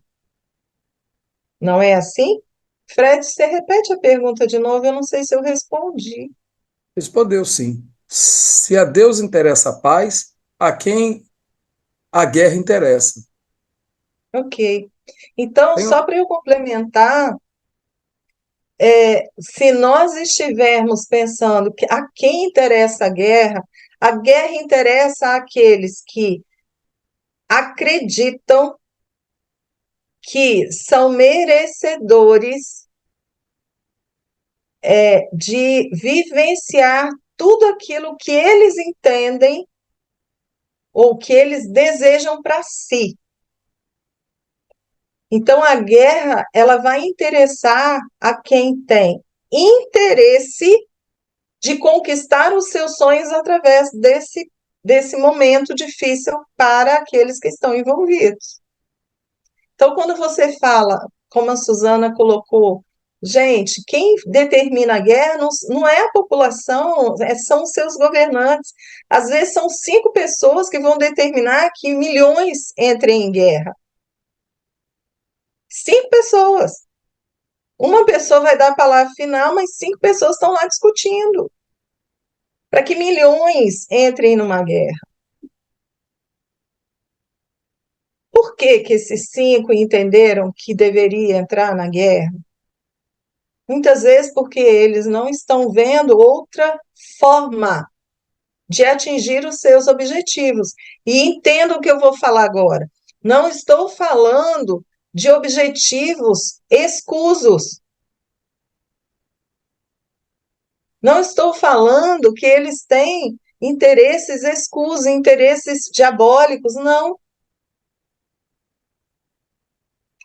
S1: Não é assim? Fred, você repete a pergunta de novo, eu não sei se eu respondi.
S2: Respondeu sim. Se a Deus interessa a paz, a quem a guerra interessa.
S1: Ok. Então,
S2: Tem
S1: só para eu complementar, se nós estivermos pensando que a quem interessa a guerra interessa àqueles que acreditam que são merecedores de vivenciar tudo aquilo que eles entendem ou que eles desejam para si. Então, a guerra, ela vai interessar a quem tem interesse de conquistar os seus sonhos através desse momento difícil para aqueles que estão envolvidos. Então, quando você fala, como a Suzana colocou, gente, quem determina a guerra não é a população, são os seus governantes. Às vezes são 5 pessoas que vão determinar que milhões entrem em guerra. 5 pessoas. Uma pessoa vai dar a palavra final, mas 5 pessoas estão lá discutindo para que milhões entrem numa guerra. Por que esses 5 entenderam que deveria entrar na guerra? Muitas vezes porque eles não estão vendo outra forma de atingir os seus objetivos. E entendam o que eu vou falar agora. Não estou falando de objetivos escusos. Não estou falando que eles têm interesses escusos, interesses diabólicos, não.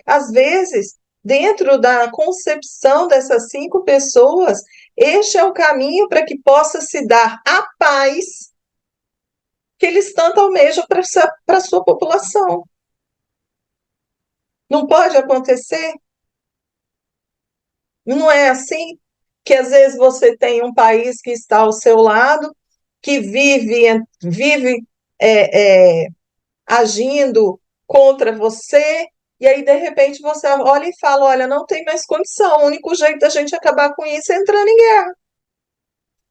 S1: Às vezes, dentro da concepção dessas 5 pessoas, este é o caminho para que possa se dar a paz que eles tanto almejam para a sua população. Não pode acontecer? Não é assim que às vezes você tem um país que está ao seu lado, que vive é, é, agindo contra você, e aí de repente você olha e fala, olha, não tem mais condição, o único jeito da gente acabar com isso é entrando em guerra,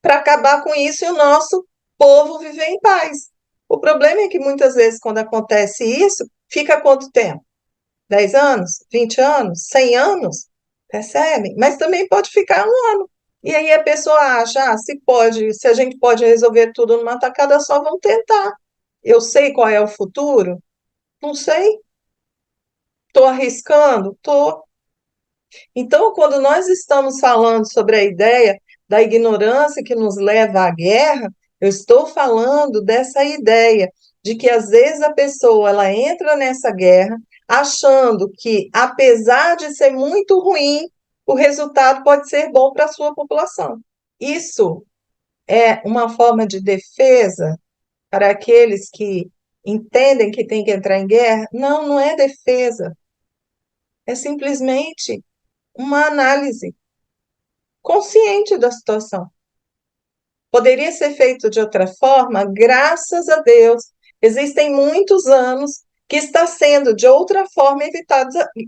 S1: para acabar com isso e o nosso povo viver em paz. O problema é que muitas vezes quando acontece isso, fica quanto tempo? 10 anos? 20 anos? 100 anos? Percebe? Mas também pode ficar um ano. E aí a pessoa acha, se a gente pode resolver tudo numa tacada só, vamos tentar. Eu sei qual é o futuro? Não sei. Estou arriscando? Estou. Então, quando nós estamos falando sobre a ideia da ignorância que nos leva à guerra, eu estou falando dessa ideia de que às vezes a pessoa ela entra nessa guerra achando que, apesar de ser muito ruim, o resultado pode ser bom para a sua população. Isso é uma forma de defesa para aqueles que entendem que tem que entrar em guerra? Não, não é defesa. É simplesmente uma análise consciente da situação. Poderia ser feito de outra forma? Graças a Deus, existem muitos anos que está sendo de outra forma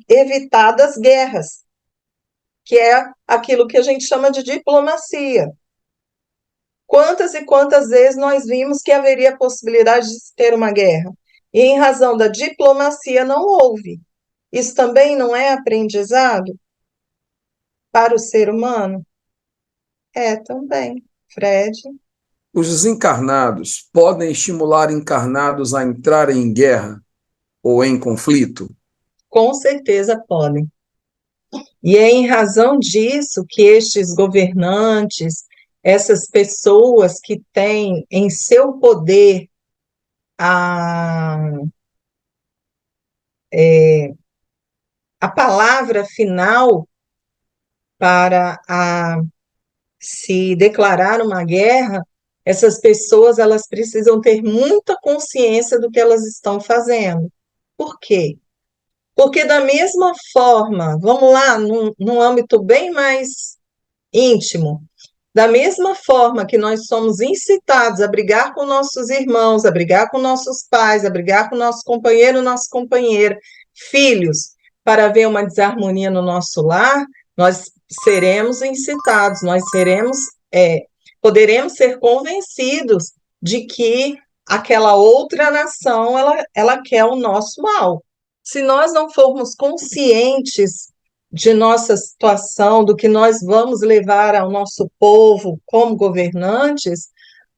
S1: evitadas guerras, que é aquilo que a gente chama de diplomacia. Quantas e quantas vezes nós vimos que haveria possibilidade de ter uma guerra, e em razão da diplomacia não houve. Isso também não é aprendizado para o ser humano? É, também. Fred,
S2: Os desencarnados podem estimular encarnados a entrarem em guerra ou em conflito?
S1: com certeza podem. E é em razão disso que estes governantes, essas pessoas que têm em seu poder a, a palavra final para se declarar uma guerra, essas pessoas elas precisam ter muita consciência do que elas estão fazendo. Por quê? Porque da mesma forma, vamos lá, num âmbito bem mais íntimo, da mesma forma que nós somos incitados a brigar com nossos irmãos, a brigar com nossos pais, a brigar com nosso companheiro, nossa companheira, filhos, para haver uma desarmonia no nosso lar, nós seremos incitados, poderemos ser convencidos de que aquela outra nação, ela quer o nosso mal. Se nós não formos conscientes de nossa situação, do que nós vamos levar ao nosso povo como governantes,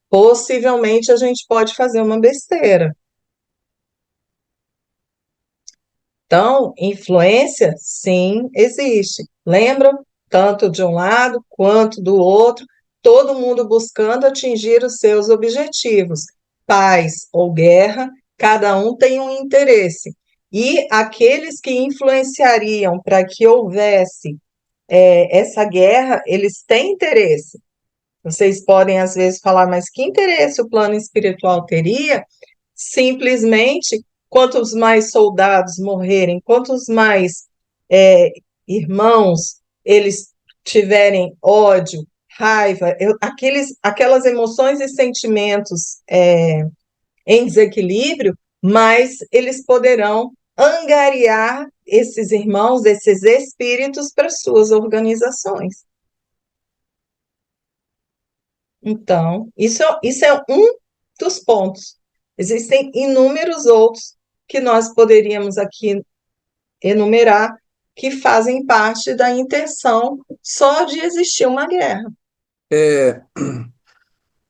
S1: possivelmente a gente pode fazer uma besteira. Então, influência, sim, existe. Lembram? Tanto de um lado quanto do outro, todo mundo buscando atingir os seus objetivos. Paz ou guerra, cada um tem um interesse. E aqueles que influenciariam para que houvesse essa guerra, eles têm interesse. Vocês podem, às vezes, falar, mas que interesse o plano espiritual teria? Simplesmente, quantos mais soldados morrerem, quantos mais irmãos eles tiverem ódio, raiva, aquelas emoções e sentimentos em desequilíbrio, mais eles poderão angariar esses irmãos, esses espíritos para suas organizações. Então, isso é um dos pontos. Existem inúmeros outros que nós poderíamos aqui enumerar que fazem parte da intenção só de existir uma guerra.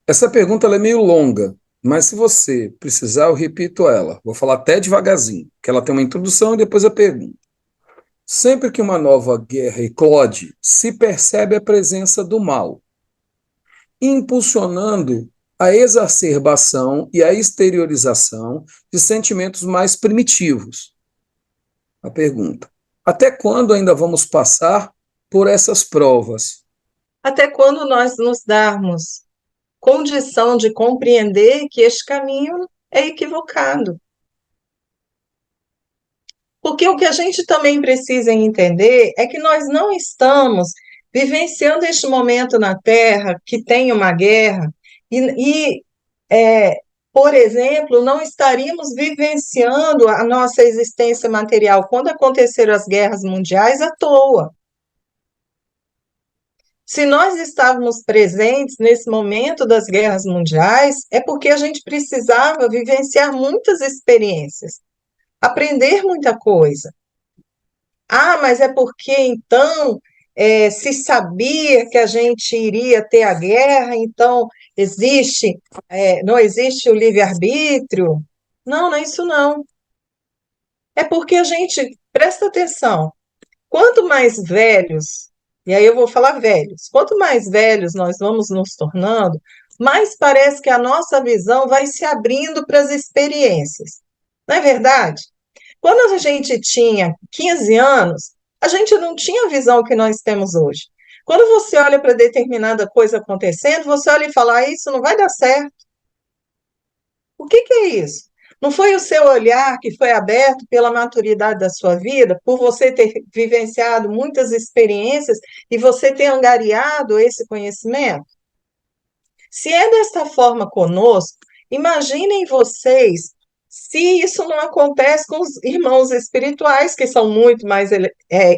S2: Essa pergunta ela é meio longa, mas se você precisar, eu repito ela. Vou falar até devagarzinho, que ela tem uma introdução e depois a pergunta. Sempre que uma nova guerra eclode, se percebe a presença do mal, impulsionando a exacerbação e a exteriorização de sentimentos mais primitivos. A pergunta: até quando ainda vamos passar por essas provas?
S1: Até quando nós nos darmos condição de compreender que este caminho é equivocado. Porque o que a gente também precisa entender é que nós não estamos vivenciando este momento na Terra que tem uma guerra e, por exemplo, não estaríamos vivenciando a nossa existência material quando aconteceram as guerras mundiais à toa. Se nós estávamos presentes nesse momento das guerras mundiais, é porque a gente precisava vivenciar muitas experiências, aprender muita coisa. Ah, mas é porque então se sabia que a gente iria ter a guerra, então não existe o livre-arbítrio? Não, não é isso não. É porque a gente, presta atenção, quanto mais velhos, e aí eu vou falar velhos, quanto mais velhos nós vamos nos tornando, mais parece que a nossa visão vai se abrindo para as experiências. Não é verdade? Quando a gente tinha 15 anos, a gente não tinha a visão que nós temos hoje. Quando você olha para determinada coisa acontecendo, você olha e fala, ah, isso não vai dar certo. O que é isso? Não foi o seu olhar que foi aberto pela maturidade da sua vida, por você ter vivenciado muitas experiências e você ter angariado esse conhecimento? Se é dessa forma conosco, imaginem vocês se isso não acontece com os irmãos espirituais, que são muito mais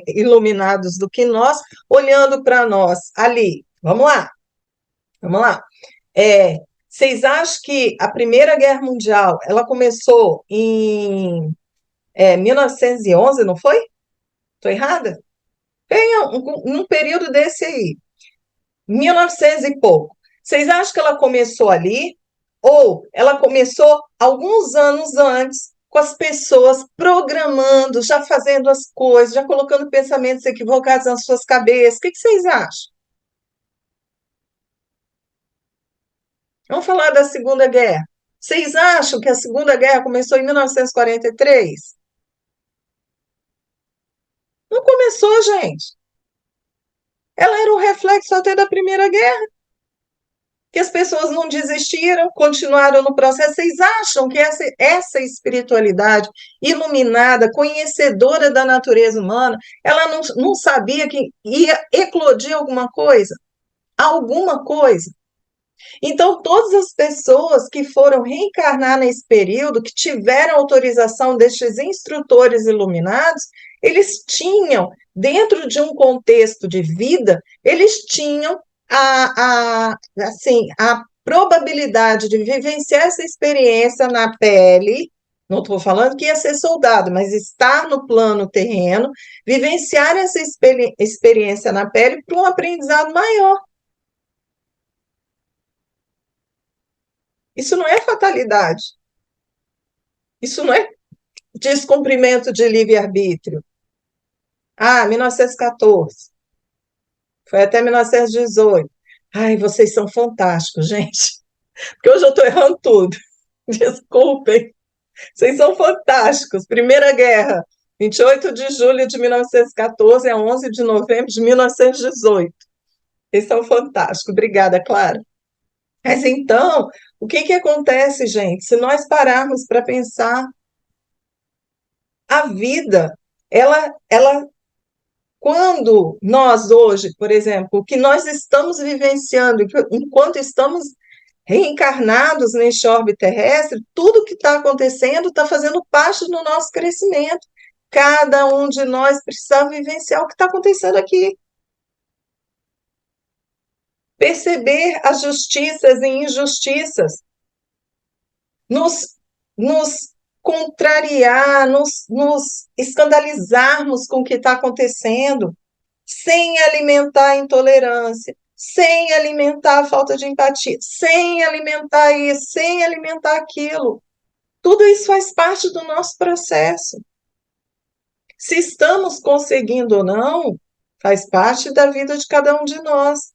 S1: iluminados do que nós, olhando para nós ali. Vamos lá, vamos lá. Vocês acham que a Primeira Guerra Mundial ela começou em 1911, não foi? Estou errada? Tem um período desse aí, 1900 e pouco. Vocês acham que ela começou ali? Ou ela começou alguns anos antes, com as pessoas programando, já fazendo as coisas, já colocando pensamentos equivocados nas suas cabeças? O que vocês acham? Vamos falar da Segunda Guerra. Vocês acham que a Segunda Guerra começou em 1943? Não começou, gente. Ela era um reflexo até da Primeira Guerra. Que as pessoas não desistiram, continuaram no processo. Vocês acham que essa espiritualidade iluminada, conhecedora da natureza humana, ela não sabia que ia eclodir alguma coisa? Alguma coisa. Então, todas as pessoas que foram reencarnar nesse período, que tiveram autorização destes instrutores iluminados, eles tinham, dentro de um contexto de vida, eles tinham a probabilidade de vivenciar essa experiência na pele. Não estou falando que ia ser soldado, mas estar no plano terreno, vivenciar essa experiência na pele para um aprendizado maior. Isso não é fatalidade. Isso não é descumprimento de livre-arbítrio. Ah, 1914. Foi até 1918. Ai, vocês são fantásticos, gente. Porque hoje eu estou errando tudo. Desculpem. Vocês são fantásticos. Primeira Guerra, 28 de julho de 1914 a 11 de novembro de 1918. Vocês são fantásticos. Obrigada, Clara. Mas então, o que acontece, gente? Se nós pararmos para pensar, a vida, ela, quando nós hoje, por exemplo, o que nós estamos vivenciando, enquanto estamos reencarnados neste orbe terrestre, tudo que está acontecendo está fazendo parte do nosso crescimento. Cada um de nós precisa vivenciar o que está acontecendo aqui. Perceber as justiças e injustiças, nos contrariar, nos escandalizarmos com o que está acontecendo, sem alimentar a intolerância, sem alimentar a falta de empatia, sem alimentar isso, sem alimentar aquilo. Tudo isso faz parte do nosso processo. Se estamos conseguindo ou não, faz parte da vida de cada um de nós.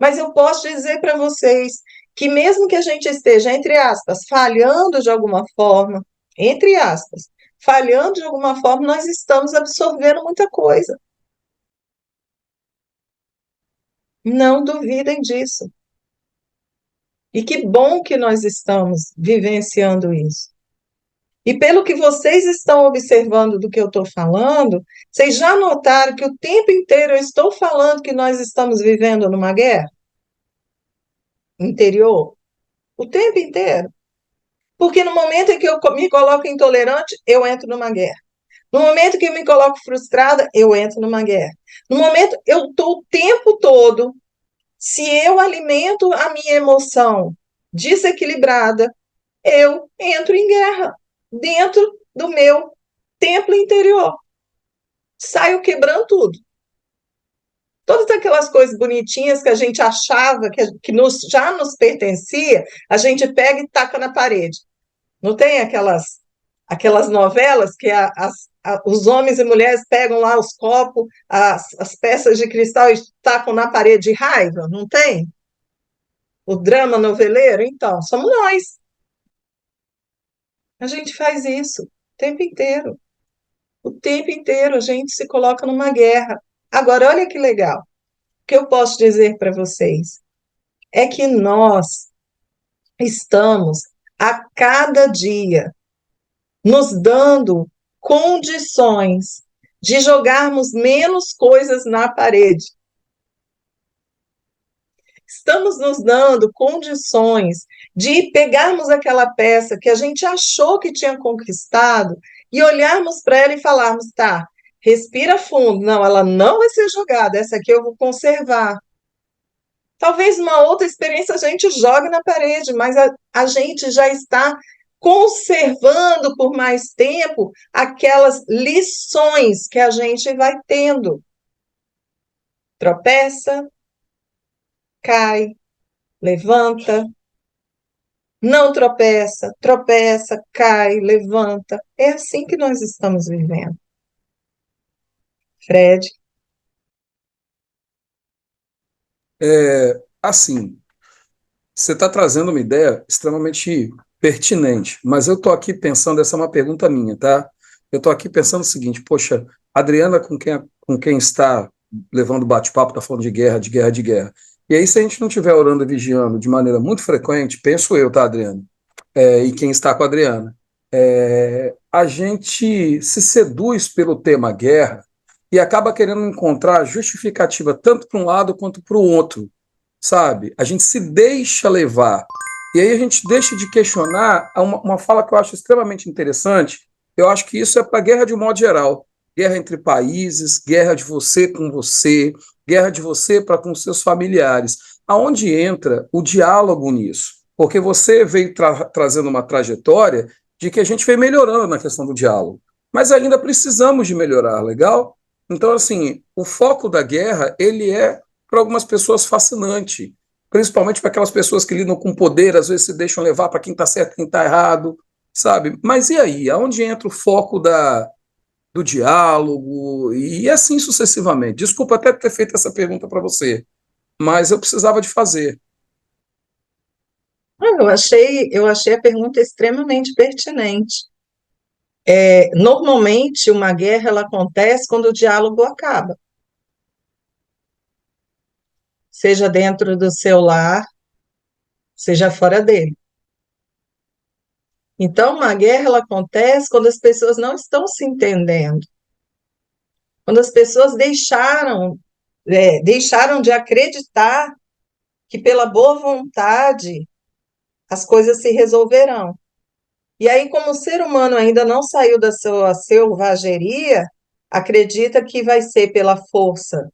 S1: Mas eu posso dizer para vocês que mesmo que a gente esteja, entre aspas, falhando de alguma forma, entre aspas, falhando de alguma forma, nós estamos absorvendo muita coisa. Não duvidem disso. E que bom que nós estamos vivenciando isso. E pelo que vocês estão observando do que eu estou falando, vocês já notaram que o tempo inteiro eu estou falando que nós estamos vivendo numa guerra interior? O tempo inteiro. Porque no momento em que eu me coloco intolerante, eu entro numa guerra. No momento que eu me coloco frustrada, eu entro numa guerra. No momento, eu estou o tempo todo, se eu alimento a minha emoção desequilibrada, eu entro em guerra dentro do meu templo interior. Saio quebrando tudo. Todas aquelas coisas bonitinhas que a gente achava já nos pertencia, a gente pega e taca na parede. Não tem aquelas novelas que os homens e mulheres pegam lá os copos, as peças de cristal e tacam na parede de raiva? Não tem? O drama noveleiro? Então, somos nós. A gente faz isso o tempo inteiro. O tempo inteiro a gente se coloca numa guerra. Agora, olha que legal. O que eu posso dizer para vocês é que nós estamos a cada dia nos dando condições de jogarmos menos coisas na parede. Estamos nos dando condições de pegarmos aquela peça que a gente achou que tinha conquistado e olharmos para ela e falarmos, tá, respira fundo, não, ela não vai ser jogada, essa aqui eu vou conservar. Talvez uma outra experiência a gente jogue na parede, mas a gente já está conservando por mais tempo aquelas lições que a gente vai tendo. Tropeça, cai, levanta, não tropeça, tropeça, cai, levanta. É assim que nós estamos vivendo. Fred?
S2: Assim, você está trazendo uma ideia extremamente pertinente, mas eu estou aqui pensando, essa é uma pergunta minha, tá? Eu estou aqui pensando o seguinte, poxa, a Adriana com quem está levando bate-papo, está falando de guerra, de guerra, de guerra. E aí, se a gente não estiver orando e vigiando de maneira muito frequente, penso eu, tá, Adriana? E quem está com a Adriana, a gente se seduz pelo tema guerra e acaba querendo encontrar justificativa tanto para um lado quanto para o outro, sabe? A gente se deixa levar. E aí a gente deixa de questionar uma fala que eu acho extremamente interessante. Eu acho que isso é para guerra de um modo geral. Guerra entre países, guerra de você, guerra de você para com seus familiares. Aonde entra o diálogo nisso? Porque você veio trazendo uma trajetória de que a gente vem melhorando na questão do diálogo. Mas ainda precisamos de melhorar, legal? Então, assim, o foco da guerra, ele é para algumas pessoas fascinante, principalmente para aquelas pessoas que lidam com poder, às vezes se deixam levar para quem está certo, quem está errado, sabe? Mas e aí? Aonde entra o foco do diálogo e assim sucessivamente? Desculpa até ter feito essa pergunta para você, mas eu precisava de fazer.
S1: Eu achei a pergunta extremamente pertinente. Normalmente, uma guerra ela acontece quando o diálogo acaba, seja dentro do seu lar, seja fora dele. Então, uma guerra ela acontece quando as pessoas não estão se entendendo, quando as pessoas deixaram de acreditar que pela boa vontade as coisas se resolverão. E aí, como o ser humano ainda não saiu da sua selvageria, acredita que vai ser pela força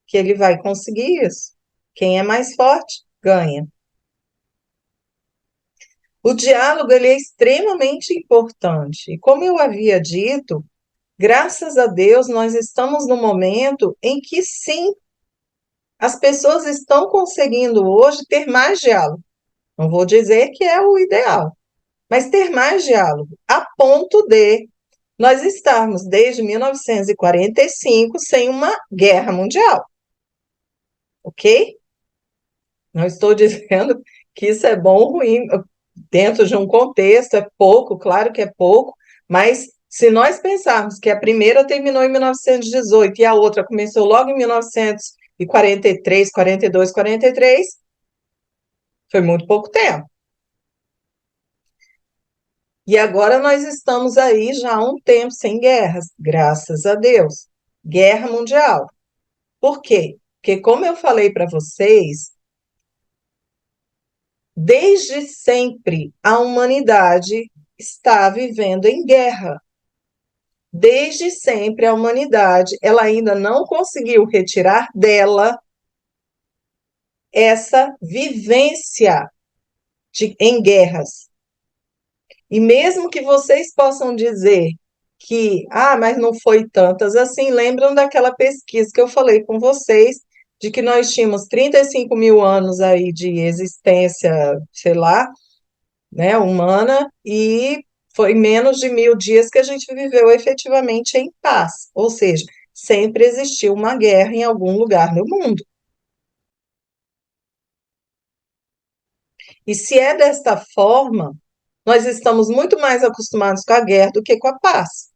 S1: que ele vai conseguir isso. Quem é mais forte, ganha. O diálogo ele é extremamente importante. E como eu havia dito, graças a Deus nós estamos no momento em que sim, as pessoas estão conseguindo hoje ter mais diálogo. Não vou dizer que é o ideal, mas ter mais diálogo, a ponto de nós estarmos desde 1945 sem uma guerra mundial, ok? Não estou dizendo que isso é bom ou ruim, dentro de um contexto, é pouco, claro que é pouco, mas se nós pensarmos que a primeira terminou em 1918 e a outra começou logo em 1943, 42, 43, Foi muito pouco tempo. E agora nós estamos aí já há um tempo sem guerras, graças a Deus. Guerra mundial. Por quê? Porque, como eu falei para vocês, desde sempre a humanidade está vivendo em guerra. Desde sempre a humanidade, ela ainda não conseguiu retirar dela essa vivência em guerras. E mesmo que vocês possam dizer que, mas não foi tantas assim, lembram daquela pesquisa que eu falei com vocês, de que nós tínhamos 35 mil anos aí de existência, sei lá, né, humana, e foi menos de 1000 dias que a gente viveu efetivamente em paz. Ou seja, sempre existiu uma guerra em algum lugar do mundo. E se é desta forma, nós estamos muito mais acostumados com a guerra do que com a paz.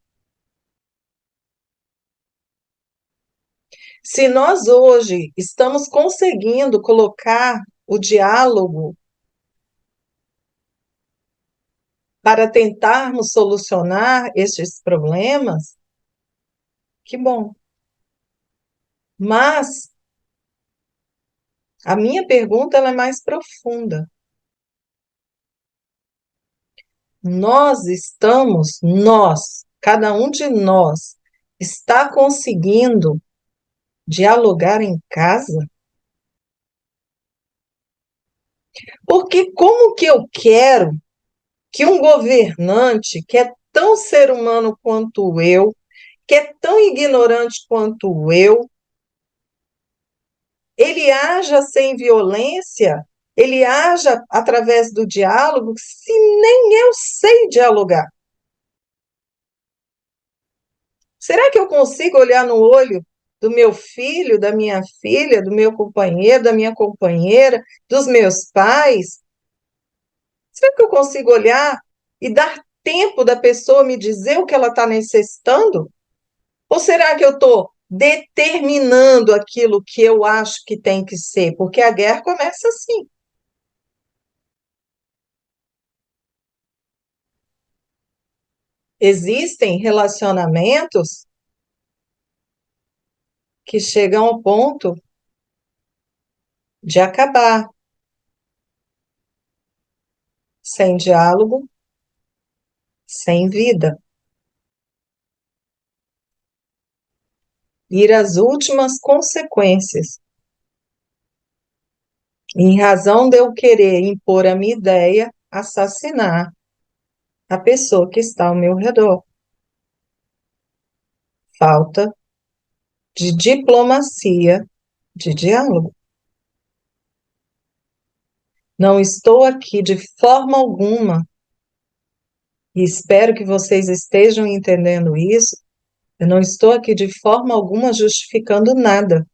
S1: Se nós hoje estamos conseguindo colocar o diálogo para tentarmos solucionar estes problemas, que bom. Mas a minha pergunta ela é mais profunda. Cada um de nós, está conseguindo dialogar em casa? Porque como que eu quero que um governante que é tão ser humano quanto eu, que é tão ignorante quanto eu, ele haja sem violência, ele haja através do diálogo, se nem eu sei dialogar? Será que eu consigo olhar no olho do meu filho, da minha filha, do meu companheiro, da minha companheira, dos meus pais? Será que eu consigo olhar e dar tempo da pessoa me dizer o que ela está necessitando? Ou será que eu estou determinando aquilo que eu acho que tem que ser? Porque a guerra começa assim. Existem relacionamentos que chegam ao ponto de acabar sem diálogo, sem vida. Ir às últimas consequências. Em razão de eu querer impor a minha ideia, assassinar a pessoa que está ao meu redor. Falta de diplomacia, de diálogo. Não estou aqui de forma alguma, e espero que vocês estejam entendendo isso, eu não estou aqui de forma alguma justificando nada.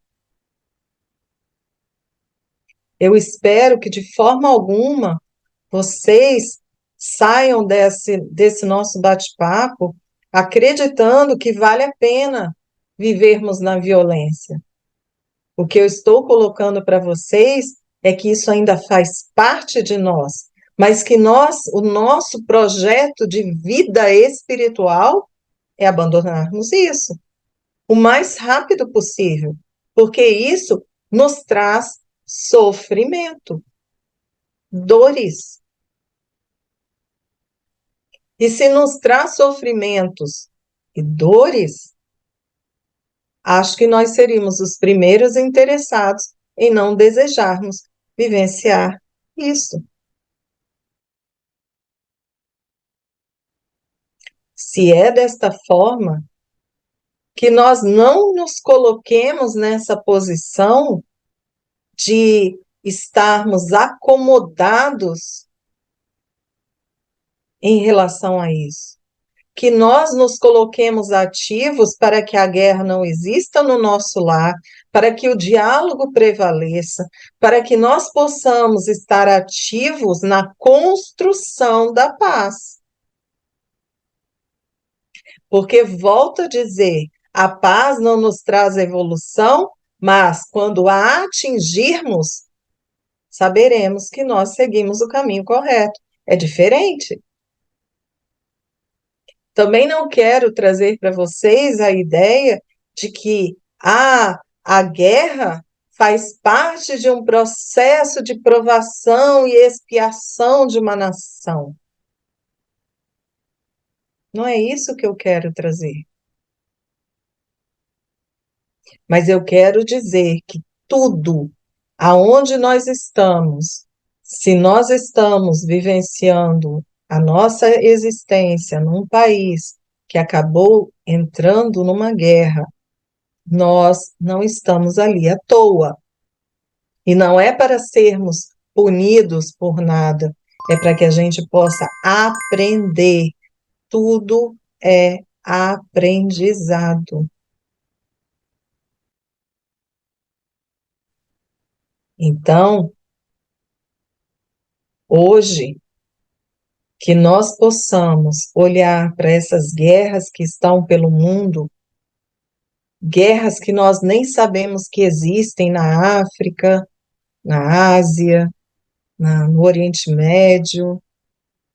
S1: Eu espero que de forma alguma vocês saiam desse nosso bate-papo acreditando que vale a pena vivermos na violência. O que eu estou colocando para vocês é que isso ainda faz parte de nós, mas que o nosso projeto de vida espiritual é abandonarmos isso o mais rápido possível, porque isso nos traz sofrimento, dores. E se nos traz sofrimentos e dores, acho que nós seríamos os primeiros interessados em não desejarmos vivenciar isso. Se é desta forma, que nós não nos coloquemos nessa posição de estarmos acomodados em relação a isso. Que nós nos coloquemos ativos para que a guerra não exista no nosso lar, para que o diálogo prevaleça, para que nós possamos estar ativos na construção da paz. Porque, volto a dizer, a paz não nos traz evolução, mas quando a atingirmos, saberemos que nós seguimos o caminho correto. É diferente. Também não quero trazer para vocês a ideia de que a guerra faz parte de um processo de provação e expiação de uma nação. Não é isso que eu quero trazer. Mas eu quero dizer que tudo aonde nós estamos, se nós estamos vivenciando a nossa existência num país que acabou entrando numa guerra, nós não estamos ali à toa. E não é para sermos punidos por nada, é para que a gente possa aprender. Tudo é aprendizado. Então, hoje, que nós possamos olhar para essas guerras que estão pelo mundo, guerras que nós nem sabemos que existem na África, na Ásia, no Oriente Médio,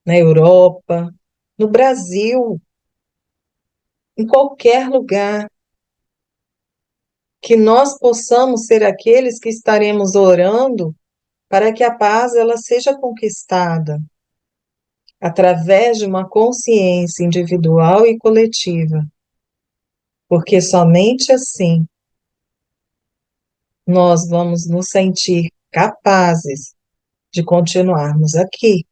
S1: na Europa, no Brasil, em qualquer lugar, que nós possamos ser aqueles que estaremos orando para que a paz ela seja conquistada através de uma consciência individual e coletiva, porque somente assim nós vamos nos sentir capazes de continuarmos aqui,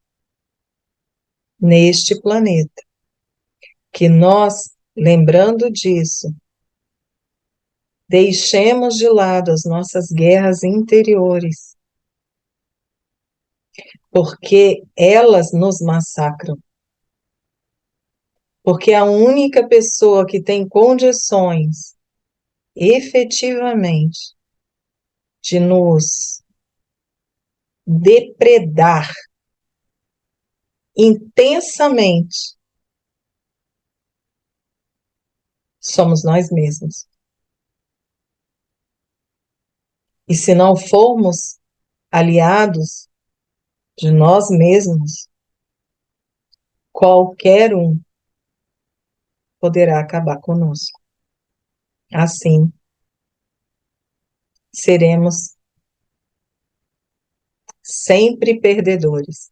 S1: neste planeta. Que nós, lembrando disso, deixemos de lado as nossas guerras interiores, porque elas nos massacram. Porque a única pessoa que tem condições, efetivamente, de nos depredar intensamente, somos nós mesmos. E se não formos aliados de nós mesmos, qualquer um poderá acabar conosco. Assim, seremos sempre perdedores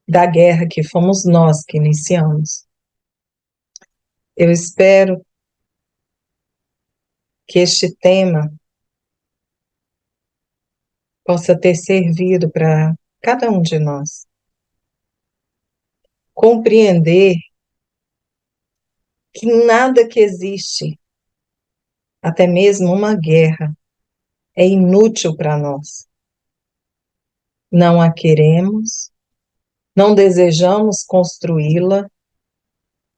S1: da guerra que fomos nós que iniciamos. Eu espero que este tema possa ter servido para cada um de nós compreender que nada que existe, até mesmo uma guerra, é inútil para nós. Não a queremos, não desejamos construí-la,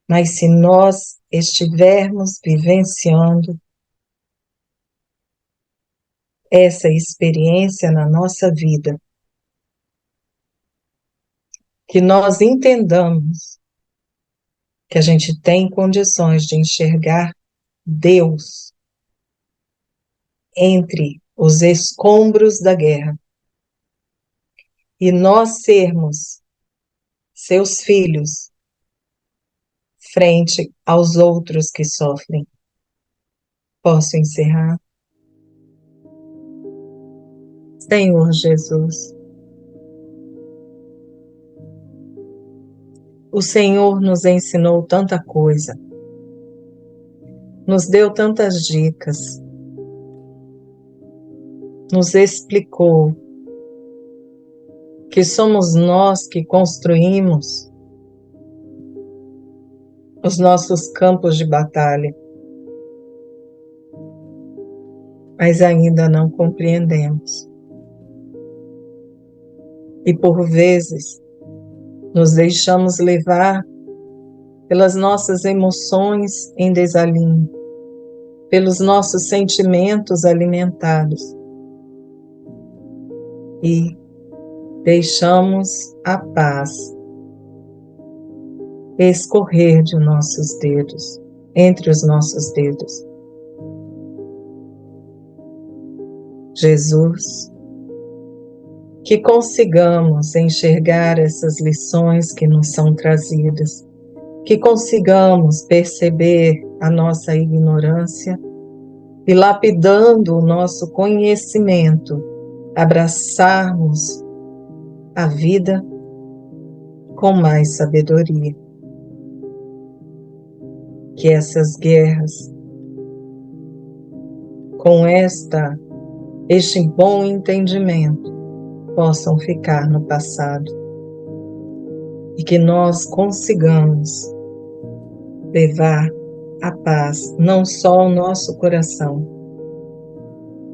S1: mas se nós estivermos vivenciando essa experiência na nossa vida, que nós entendamos que a gente tem condições de enxergar Deus entre os escombros da guerra e nós sermos seus filhos frente aos outros que sofrem. Posso encerrar? Senhor Jesus, o Senhor nos ensinou tanta coisa, nos deu tantas dicas, nos explicou que somos nós que construímos os nossos campos de batalha, mas ainda não compreendemos. E por vezes nos deixamos levar pelas nossas emoções em desalinho, pelos nossos sentimentos alimentados e deixamos a paz escorrer de nossos dedos, entre os nossos dedos. Jesus, que consigamos enxergar essas lições que nos são trazidas, que consigamos perceber a nossa ignorância e, lapidando o nosso conhecimento, abraçarmos a vida com mais sabedoria. Que essas guerras, com este bom entendimento, possam ficar no passado e que nós consigamos levar a paz não só ao nosso coração,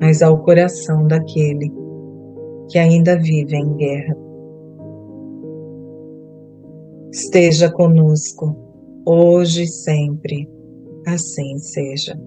S1: mas ao coração daquele que ainda vive em guerra. Esteja conosco, hoje e sempre, assim seja.